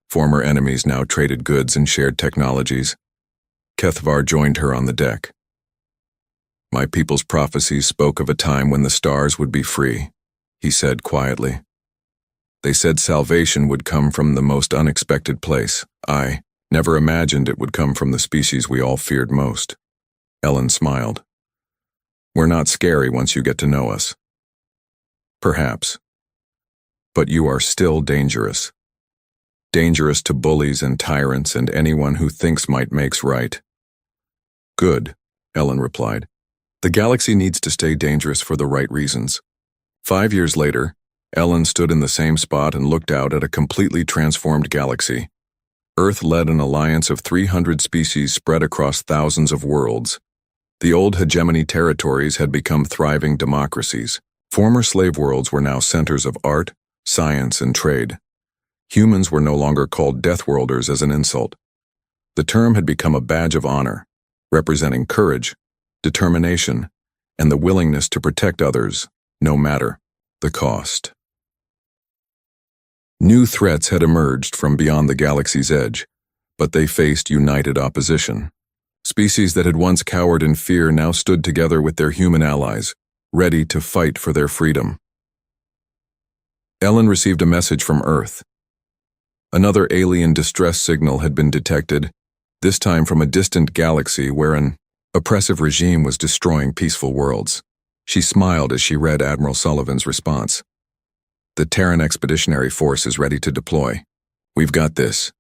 Former enemies now traded goods and shared technologies. Kethvar joined her on the deck. "My people's prophecies spoke of a time when the stars would be free," he said quietly. "They said salvation would come from the most unexpected place. I never imagined it would come from the species we all feared most." Ellen smiled. "We're not scary once you get to know us." "Perhaps. But you are still dangerous. Dangerous to bullies and tyrants and anyone who thinks might makes right." "Good," Ellen replied. "The galaxy needs to stay dangerous for the right reasons." 5 years later, Ellen stood in the same spot and looked out at a completely transformed galaxy. Earth led an alliance of 300 species spread across thousands of worlds. The old hegemony territories had become thriving democracies. Former slave worlds were now centers of art, science, and trade. Humans were no longer called deathworlders as an insult. The term had become a badge of honor, representing courage, determination, and the willingness to protect others, no matter the cost. New threats had emerged from beyond the galaxy's edge, but they faced united opposition. Species that had once cowered in fear now stood together with their human allies, ready to fight for their freedom. Ellen received a message from Earth. Another alien distress signal had been detected, this time from a distant galaxy where an oppressive regime was destroying peaceful worlds. She smiled as she read Admiral Sullivan's response. "The Terran Expeditionary Force is ready to deploy. We've got this."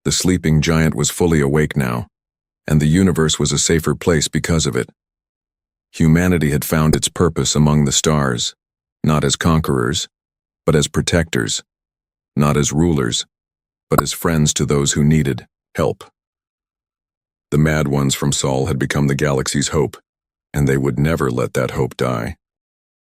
The sleeping giant was fully awake now, and the universe was a safer place because of it. Humanity had found its purpose among the stars, not as conquerors, but as protectors, not as rulers, but as friends to those who needed help. The Mad Ones from Sol had become the galaxy's hope, and they would never let that hope die.